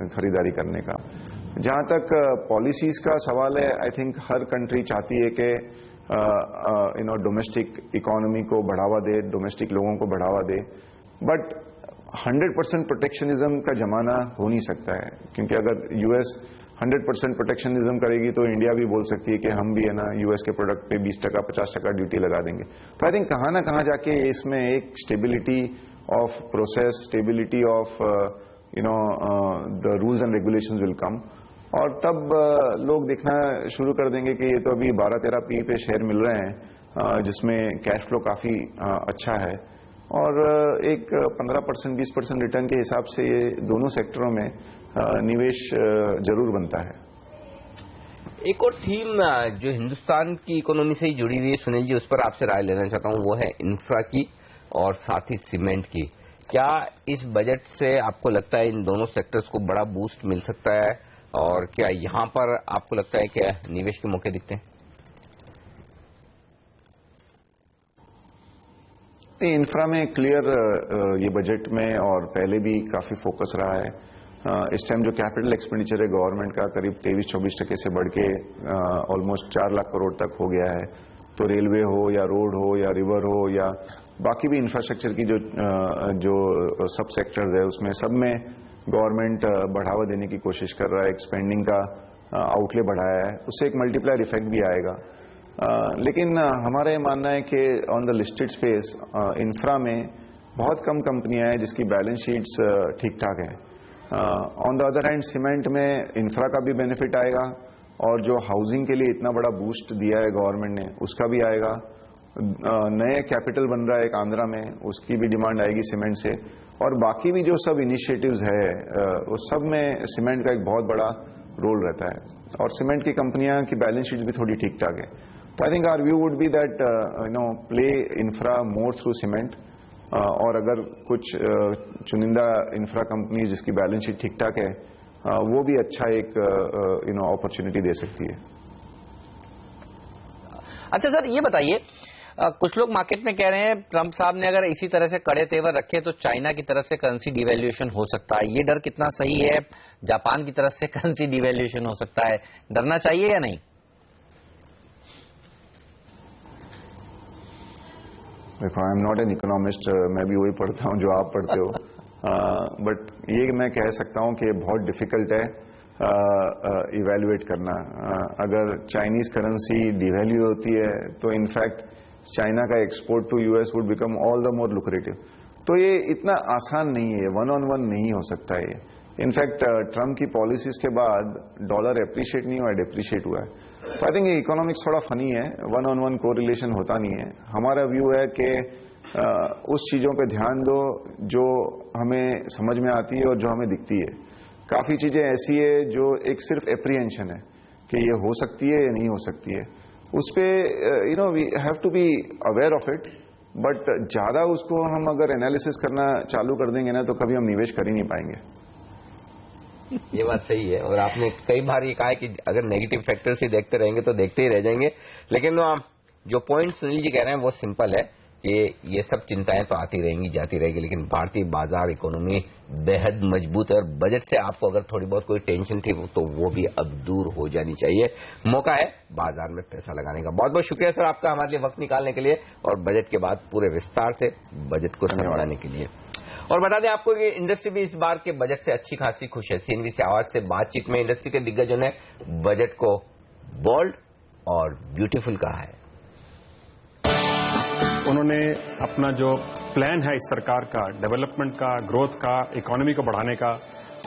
खरीदारी करने का। जहां तक पॉलिसीज का सवाल है, आई थिंक हर कंट्री चाहती है कि डोमेस्टिक इकोनॉमी को बढ़ावा दे, डोमेस्टिक लोगों को बढ़ावा दे, बट 100% प्रोटेक्शनिज्म का जमाना हो नहीं सकता है, क्योंकि अगर यूएस 100% प्रोटेक्शनिज्म करेगी तो इंडिया भी बोल सकती है कि हम भी है ना यूएस के प्रोडक्ट पे 20%, 50% ड्यूटी लगा देंगे। तो आई थिंक कहां ना कहां जाके इसमें एक stability of process, stability of the rules and regulations will come, और तब लोग देखना शुरू कर देंगे कि ये तो अभी 12-13 पी पे शेयर मिल रहे हैं जिसमें कैश फ्लो काफी अच्छा है, और एक 15%, 20% रिटर्न के हिसाब से ये दोनों सेक्टरों में निवेश जरूर बनता है। एक और थीम जो हिंदुस्तान की इकोनॉमी से ही जुड़ी हुई है सुनील जी, उस पर आपसे राय लेना चाहता हूं, वो है इंफ्रा की और साथ ही सीमेंट की। क्या इस बजट से आपको लगता है इन दोनों सेक्टर्स को बड़ा बूस्ट मिल सकता है, और क्या यहां पर आपको लगता है कि निवेश के मौके दिखते हैं? इंफ्रा में क्लियर ये बजट में और पहले भी काफी फोकस रहा है। इस टाइम जो कैपिटल एक्सपेंडिचर है गवर्नमेंट का करीब 23-24% से बढ़ के ऑलमोस्ट 4 लाख करोड़ तक हो गया है। तो रेलवे हो या रोड हो या रिवर हो या बाकी भी इंफ्रास्ट्रक्चर की जो सब सेक्टर्स है उसमें सब में गवर्नमेंट बढ़ावा देने की कोशिश कर रहा है, एक्सपेंडिंग का आउटले बढ़ाया है, उससे एक मल्टीप्लायर इफेक्ट भी आएगा। लेकिन हमारा ये मानना है कि on the listed space infra में बहुत कम कंपनियां हैं जिसकी बैलेंस शीट्स ठीक ठाक है। On the other hand cement में इंफ्रा का भी बेनिफिट आएगा और जो हाउसिंग के लिए इतना बड़ा बूस्ट दिया है गवर्नमेंट ने उसका भी आएगा। नए कैपिटल बन रहा है एक आंध्रा में, उसकी भी डिमांड आएगी सीमेंट से, और बाकी भी जो सब इनिशिएटिव्स है उस सब में सीमेंट का एक बहुत बड़ा रोल रहता है, और सीमेंट की कंपनियां की बैलेंस शीट भी थोड़ी ठीक ठाक है। तो I think our view would be that play infra more through cement, और अगर कुछ चुनिंदा इंफ्रा कंपनी जिसकी बैलेंस शीट ठीक ठाक है वो भी अच्छा एक अपॉर्चुनिटी दे सकती है। अच्छा सर, ये बताइए, कुछ लोग मार्केट में कह रहे हैं ट्रंप साहब ने अगर इसी तरह से कड़े तेवर रखे तो चाइना की तरफ से करेंसी डिवैल्यूएशन हो सकता है। ये डर कितना सही है? जापान की तरफ से करेंसी डिवैल्यूएशन हो सकता है, डरना चाहिए या नहीं? देखो, I am not an economist, मैं भी वही पढ़ता हूं जो आप पढ़ते हो, बट ये मैं कह सकता हूं कि बहुत डिफिकल्ट है इवेल्युएट करना। अगर चाइनीज करेंसी डिवैल्यू होती है तो इनफैक्ट चाइना का export to US would become all the more lucrative. तो ये इतना आसान नहीं है, वन ऑन वन नहीं हो सकता है। इनफैक्ट ट्रम्प की पॉलिसीज के बाद डॉलर एप्रिशिएट नहीं हुआ, डेप्रिशिएट हुआ है। तो आई थिंक इकोनॉमिक्स थोड़ा फनी है, वन ऑन वन कोरिलेशन होता नहीं है। हमारा व्यू है कि उस चीजों पे ध्यान दो जो हमें समझ में आती है और जो हमें दिखती है। काफी चीजें ऐसी है जो एक सिर्फ एप्रीहेंशन है कि ये हो सकती है या नहीं हो सकती है, उस पे we have to be aware of it, but ज्यादा उसको हम अगर एनालिसिस करना चालू कर देंगे ना तो कभी हम निवेश कर ही नहीं पाएंगे। ये बात सही है, और आपने कई बार ये कहा है कि अगर नेगेटिव फैक्टर्स ही देखते रहेंगे तो देखते ही रह जाएंगे। लेकिन जो पॉइंट सुनील जी कह रहे हैं वो सिंपल है कि ये सब चिंताएं तो आती रहेंगी, जाती रहेगी, लेकिन भारतीय बाजार इकोनॉमी बेहद मजबूत है, और बजट से आपको अगर थोड़ी बहुत कोई टेंशन थी तो वो भी अब दूर हो जानी चाहिए। मौका है बाजार में पैसा लगाने का। बहुत बहुत शुक्रिया सर आपका हमारे लिए वक्त निकालने के लिए, और बजट के बाद पूरे विस्तार से बजट को समझाने के लिए। और बता दें आपको कि इंडस्ट्री भी इस बार के बजट से अच्छी खासी खुश है। सीएनबी से आवाज से बातचीत में इंडस्ट्री के दिग्गजों ने बजट को बोल्ड और ब्यूटीफुल कहा है। उन्होंने अपना जो प्लान है इस सरकार का, डेवलपमेंट का, ग्रोथ का, इकोनॉमी को बढ़ाने का,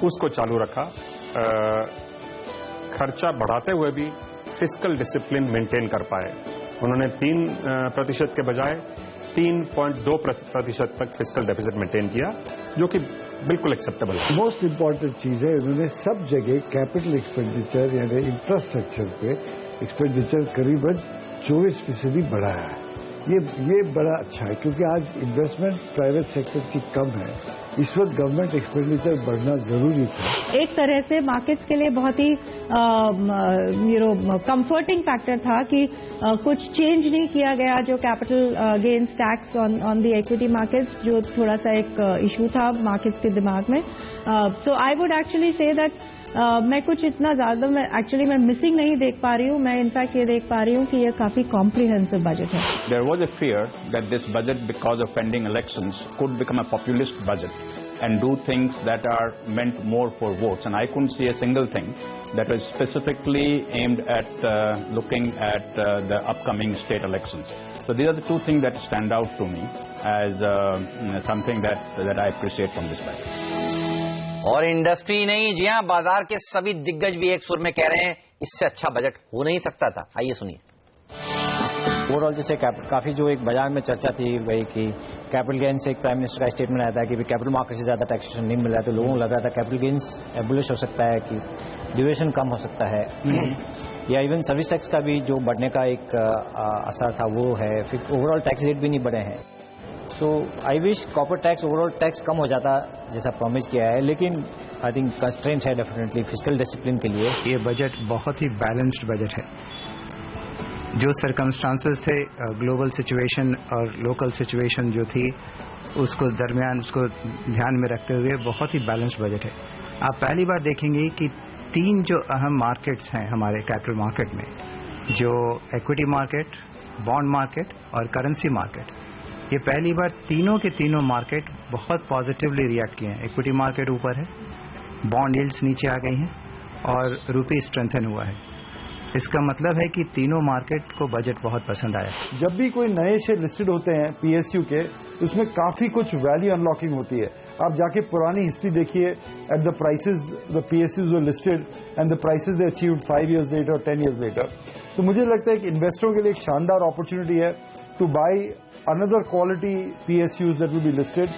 उसको चालू रखा। खर्चा बढ़ाते हुए भी फिस्कल डिसिप्लिन मेंटेन कर पाए। उन्होंने 3% के बजाय 3.2% तक फिस्कल डेफिसिट मेंटेन किया, जो कि बिल्कुल एक्सेप्टेबल है। मोस्ट इम्पॉर्टेंट चीज है, उन्होंने सब जगह कैपिटल एक्सपेंडिचर यानी इंफ्रास्ट्रक्चर पे एक्सपेंडिचर करीबन 24% बढ़ाया है। ये बड़ा अच्छा है, क्योंकि आज इन्वेस्टमेंट प्राइवेट सेक्टर की कम है, इस वक्त गवर्नमेंट एक्सपेंडिचर बढ़ना जरूरी था। एक तरह से मार्केट्स के लिए बहुत ही कंफर्टिंग फैक्टर था कि कुछ चेंज नहीं किया गया जो capital gains tax on the equity markets, जो थोड़ा सा एक इशू था मार्केट्स के दिमाग में। So I would actually say that मैं कुछ इतना ज्यादा मैं मिसिंग नहीं देख पा रही हूँ। मैं इनफैक्ट ये देख पा रही हूँ कि ये काफी कॉम्प्रिहेंसिव बजट है। There was a fear that this budget, because of pending elections, could become a populist budget and do things that are meant more for votes. And I couldn't see a single thing that was specifically aimed at looking at the upcoming state elections. So these are the two things that stand out to me as something that I appreciate from this budget. और industry नहीं, जी हाँ, बाजार के सभी दिग्गज भी एक सुर में कह रहे हैं इससे अच्छा बजट हो नहीं सकता था। आइए सुनिए। ओवरऑल जैसे काफी जो एक बाजार में चर्चा थी वही कि कैपिटल गेन्स, एक प्राइम मिनिस्टर का स्टेटमेंट आया था कि कैपिटल मार्केट से ज्यादा टैक्सेशन नहीं मिल रहा है, तो लोगों को लग रहा था कैपिटल गेन्स एबुलिश हो सकता है, कि ड्यूरेशन कम हो सकता है, या इवन सर्विस टैक्स का भी जो बढ़ने का एक असर था वो है। फिर ओवरऑल टैक्स रेट भी नहीं बढ़े हैं। So I wish corporate tax, overall tax कम हो जाता जैसा प्रॉमिस किया है, लेकिन आई थिंक कंस्ट्रेंट है डेफिनेटली फिस्कल डिसिप्लिन के लिए। ये बजट बहुत ही बैलेंस्ड बजट है। जो सर्कमस्टांसेस थे, ग्लोबल सिचुएशन और लोकल सिचुएशन जो थी, उसको दरमियान उसको ध्यान में रखते हुए बहुत ही बैलेंस्ड बजट है। आप पहली बार देखेंगे कि 3 जो अहम मार्केट्स हैं हमारे कैपिटल मार्केट में, जो इक्विटी मार्केट, बॉन्ड मार्केट और करेंसी मार्केट, ये पहली बार तीनों के तीनों मार्केट बहुत पॉजिटिवली रिएक्ट किए हैं। इक्विटी मार्केट ऊपर है, बॉन्ड यील्ड्स नीचे आ गई हैं और रुपये स्ट्रेंथन हुआ है। इसका मतलब है कि तीनों मार्केट को बजट बहुत पसंद आया। जब भी कोई नए शेयर लिस्टेड होते हैं पीएसयू के, उसमें काफी कुछ वैल्यू अनलॉकिंग होती है। आप जाके पुरानी हिस्ट्री देखिए, at the prices the PSUs were listed and the prices they achieved 5 years later और 10 years later। तो मुझे लगता है कि इन्वेस्टरों के लिए एक शानदार अपॉर्चुनिटी है two by another quality PSUs that will be listed।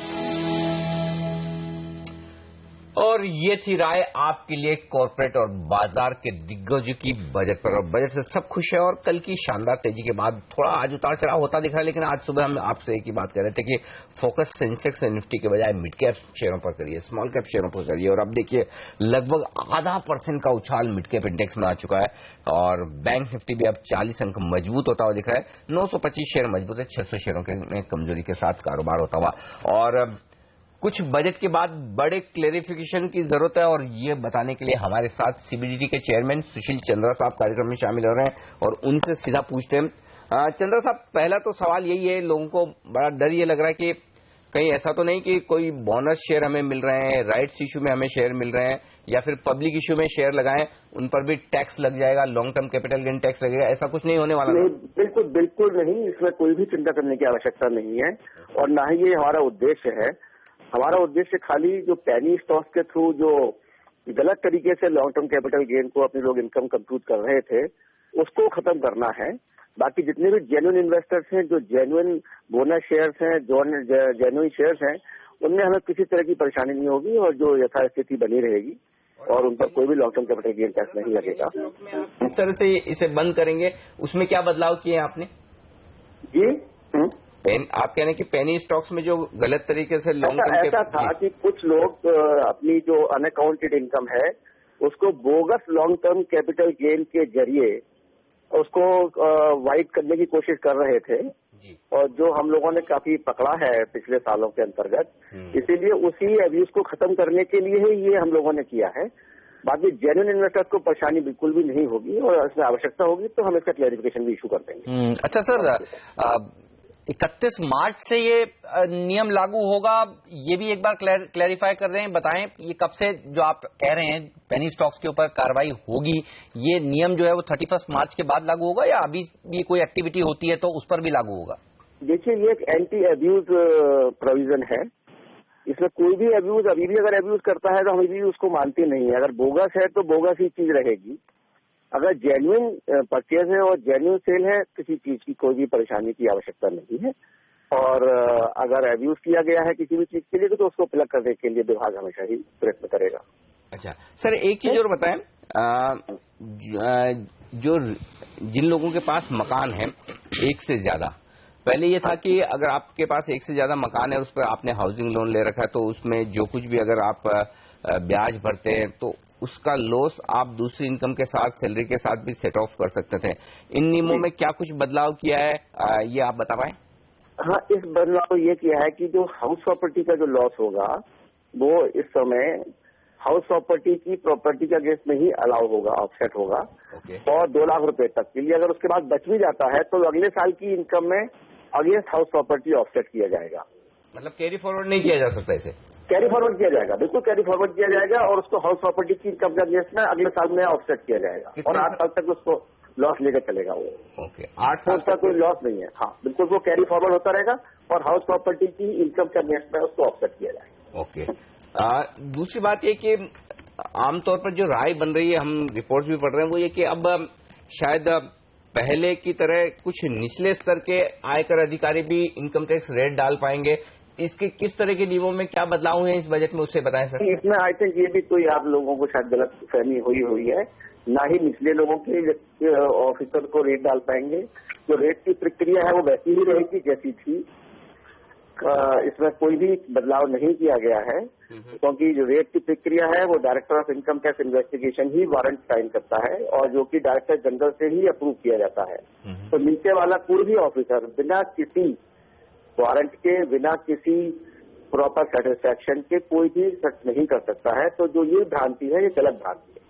और ये थी राय आपके लिए कॉर्पोरेट और बाजार के दिग्गजों की बजट पर। और बजट से सब खुश है और कल की शानदार तेजी के बाद थोड़ा आज उतार चढ़ाव होता दिख रहा है, लेकिन आज सुबह हम आपसे एक ही बात कर रहे थे कि फोकस सेंसेक्स और निफ्टी के बजाय मिड कैप शेयरों पर करिए, स्मॉल कैप शेयरों पर करिए। और अब देखिए लगभग 0.5% का उछाल मिड कैप इंडेक्स में आ चुका है और बैंक निफ्टी भी अब 40 अंक मजबूत होता हुआ दिख रहा है। 925 शेयर मजबूत है, 600 शेयरों में कमजोरी के साथ कारोबार होता हुआ। और कुछ बजट के बाद बड़े क्लेरिफिकेशन की जरूरत है और ये बताने के लिए हमारे साथ सीबीडीटी के चेयरमैन सुशील चंद्रा साहब कार्यक्रम में शामिल हो रहे हैं और उनसे सीधा पूछते हैं। चंद्रा साहब, पहला तो सवाल यही है, लोगों को बड़ा डर ये लग रहा है कि कहीं ऐसा तो नहीं कि कोई बोनस शेयर हमें मिल रहे हैं, राइट्स इशू में हमें शेयर मिल रहे हैं या फिर पब्लिक इशू में शेयर लगाएं उन पर भी टैक्स लग जाएगा, long term capital gain tax लगेगा, ऐसा कुछ नहीं होने वाला? नहीं, बिल्कुल बिल्कुल नहीं, इसमें कोई भी चिंता करने की आवश्यकता नहीं है और ना ही ये हमारा उद्देश्य है। हमारा उद्देश्य खाली जो पेनी स्टॉक्स के थ्रू जो गलत तरीके से लॉन्ग टर्म कैपिटल गेन को अपने लोग इनकम कंप्यूट कर रहे थे उसको खत्म करना है। बाकी जितने भी जेन्युइन इन्वेस्टर्स हैं, जो जेन्युइन बोनस शेयर्स हैं, जो जेन्युइन शेयर्स हैं, उनमें हमें किसी तरह की परेशानी नहीं होगी और जो यथास्थिति बनी रहेगी और उन पर कोई भी long term capital gain tax नहीं लगेगा। इस तरह से इसे बंद करेंगे, उसमें क्या बदलाव किए आपने? जी आप कह रहे हैं कि पेनी स्टॉक्स में जो गलत तरीके से लॉन्ग टर्म ऐसा था कि कुछ लोग अपनी जो अनअकाउंटेड इनकम है उसको bogus long term capital gain के जरिए उसको वाइट करने की कोशिश कर रहे थे और जो हम लोगों ने काफी पकड़ा है पिछले सालों के अंतर्गत, इसीलिए उसी अब्यूज को खत्म करने के लिए ही ये हम लोगों ने किया है। बाकी जेन्युइन इन्वेस्टर्स को परेशानी बिल्कुल भी नहीं होगी और इसमें आवश्यकता होगी तो हम इसका क्लैरिफिकेशन भी इशू कर देंगे। अच्छा सर, 31 मार्च से ये नियम लागू होगा, ये भी एक बार क्लैरिफाई कर रहे हैं, बताएं ये कब से जो आप कह रहे हैं पेनी स्टॉक्स के ऊपर कार्रवाई होगी, ये नियम जो है वो 31 मार्च के बाद लागू होगा या अभी भी कोई एक्टिविटी होती है तो उस पर भी लागू होगा? देखिए, ये एक एंटी अब्यूज प्रोविजन है, इसमें कोई भी अब्यूज अभी भी अगर अब्यूज करता है तो हम भी उसको मानते नहीं है। अगर बोगस है तो बोगस ही चीज रहेगी, अगर जेन्युइन परचेज है और जेन्युइन सेल है किसी चीज की कोई भी परेशानी की आवश्यकता नहीं है। और अगर अब्यूज किया गया है किसी भी चीज के लिए तो उसको प्लग करने के लिए विभाग हमेशा ही प्रयत्न करेगा। अच्छा सर, एक चीज और बताएं, जो जिन लोगों के पास मकान है एक से ज्यादा, पहले ये था कि अगर आपके पास एक से ज्यादा मकान है उस पर आपने हाउसिंग लोन ले रखा है तो उसमें जो कुछ भी अगर आप ब्याज भरते हैं तो उसका लॉस आप दूसरी इनकम के साथ, सैलरी के साथ भी सेट ऑफ कर सकते थे। इन नियमों में क्या कुछ बदलाव किया है, ये आप बता पाएं? हाँ, इस बदलाव ये किया है कि जो हाउस प्रॉपर्टी का जो लॉस होगा वो इस समय हाउस प्रॉपर्टी की प्रॉपर्टी का अगेंस्ट में ही अलाउ होगा, ऑफसेट होगा और 2 लाख रुपए तक के लिए। अगर उसके बाद बच भी जाता है तो अगले साल की इनकम में अगेंस्ट हाउस प्रॉपर्टी ऑफसेट किया जाएगा। मतलब कैरी फॉरवर्ड नहीं किया जा सकता इसे? कैरी फॉरवर्ड किया जाएगा, बिल्कुल कैरी फॉरवर्ड किया जाएगा और उसको हाउस प्रॉपर्टी की इनकम के अगेंस्ट में अगले साल में ऑफसेट किया जाएगा और 8 साल तक उसको लॉस लेकर चलेगा वो। ओके, 8 साल तक कोई लॉस नहीं है। हाँ बिल्कुल, वो कैरी फॉरवर्ड होता रहेगा और हाउस प्रॉपर्टी की इनकम के अगेंस्ट में उसको ऑफसेट किया जाएगा। ओके। दूसरी बात ये कि आमतौर पर जो राय बन रही है, हम रिपोर्ट भी पढ़ रहे हैं, वो ये कि अब शायद पहले की तरह कुछ निचले स्तर के आयकर अधिकारी भी इनकम टैक्स रेट डाल पाएंगे। इसके किस तरह के नियमों में क्या बदलाव हुए हैं इस बजट में, उससे बताएं सर। इसमें आई थिंक ये भी कोई आप लोगों को शायद गलत फहमी हुई है, ना ही निचले लोगों के ऑफिसर को रेट डाल पाएंगे। जो रेट की प्रक्रिया है वो वैसी ही रहेगी जैसी थी, इसमें कोई भी बदलाव नहीं किया गया है क्योंकि जो रेट की प्रक्रिया है वो director of income tax investigation ही वारंट साइन करता है और जो कि डायरेक्टर जनरल से ही अप्रूव किया जाता है। तो नीचे वाला कोई भी ऑफिसर बिना किसी वारंट के, बिना किसी प्रॉपर सेटिस्फैक्शन के कोई भी सर्च नहीं कर सकता है। तो जो ये भ्रांति है ये गलत भ्रांति है।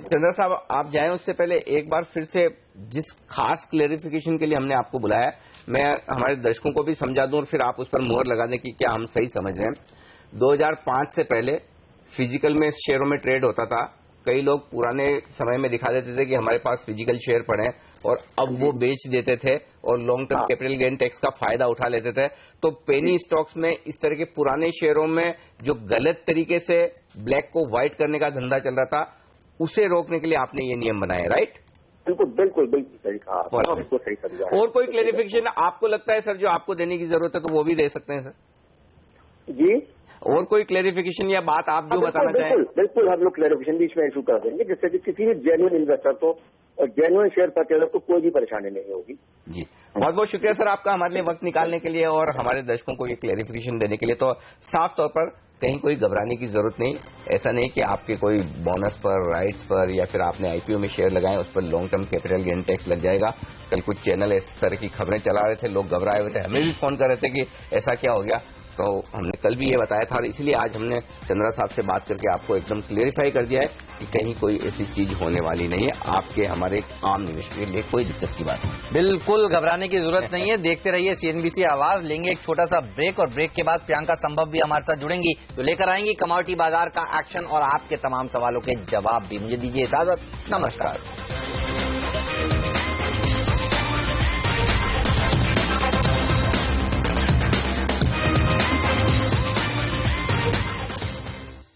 चंद्र साहब, आप जाएं उससे पहले एक बार फिर से जिस खास क्लेरिफिकेशन के लिए हमने आपको बुलाया है, मैं हमारे दर्शकों को भी समझा दूं और फिर आप उस पर मोहर लगा दें कि क्या हम सही समझ रहे हैं। 2005 से पहले फिजिकल में शेयरों में ट्रेड होता था। कई लोग पुराने समय में दिखा देते थे कि हमारे पास फिजिकल शेयर पड़े हैं और अब वो बेच देते थे और long term capital gain tax का फायदा उठा लेते थे। तो पेनी स्टॉक्स में इस तरह के पुराने शेयरों में जो गलत तरीके से ब्लैक को व्हाइट करने का धंधा चल रहा था, उसे रोकने के लिए आपने ये नियम बनाए, राइट? बिल्कुल बिल्कुल बिल्कुल सही कहा, बिल्कुल सही समझा। और कोई क्लेरिफिकेशन आपको लगता है सर जो आपको देने की जरूरत है तो वो भी दे सकते हैं सर? जी, और कोई क्लेरिफिकेशन या बात आप जो बताना चाहें? बिल्कुल हम लोग क्लेरिफिकेशन बीच में इशू कर देंगे, जिससे कि किसी भी जेन्युइन इन्वेस्टर को और जेन्युइन शेयर परचेजर को कोई भी परेशानी नहीं होगी। जी, बहुत बहुत शुक्रिया सर आपका हमारे लिए वक्त निकालने के लिए और हमारे दर्शकों को ये क्लेरिफिकेशन देने के लिए। तो साफ तौर पर कहीं कोई घबराने की जरूरत नहीं। ऐसा नहीं कि आपके कोई बोनस पर, राइट्स पर या फिर आपने आईपीओ में शेयर लगाए उस पर long term capital gain tax लग जाएगा। कल कुछ चैनल इस तरह की खबरें चला रहे थे, लोग घबराए हुए थे, हमें भी फोन कर रहे थे कि ऐसा क्या हो गया। तो हमने कल भी ये बताया था और इसलिए आज हमने चंद्रा साहब से बात करके आपको एकदम क्लेरिफाई कर दिया है कि कहीं कोई ऐसी चीज होने वाली नहीं है। आपके हमारे आम निवेश के लिए कोई दिक्कत की बात नहीं, बिल्कुल घबराने की जरूरत नहीं है। देखते रहिए सीएनबीसी आवाज। लेंगे एक छोटा सा ब्रेक और ब्रेक के बाद प्रियंका संभव भी हमारे साथ जुड़ेंगी तो लेकर आएंगी कमोडिटी बाजार का एक्शन और आपके तमाम सवालों के जवाब भी। मुझे दीजिए इजाजत, नमस्कार।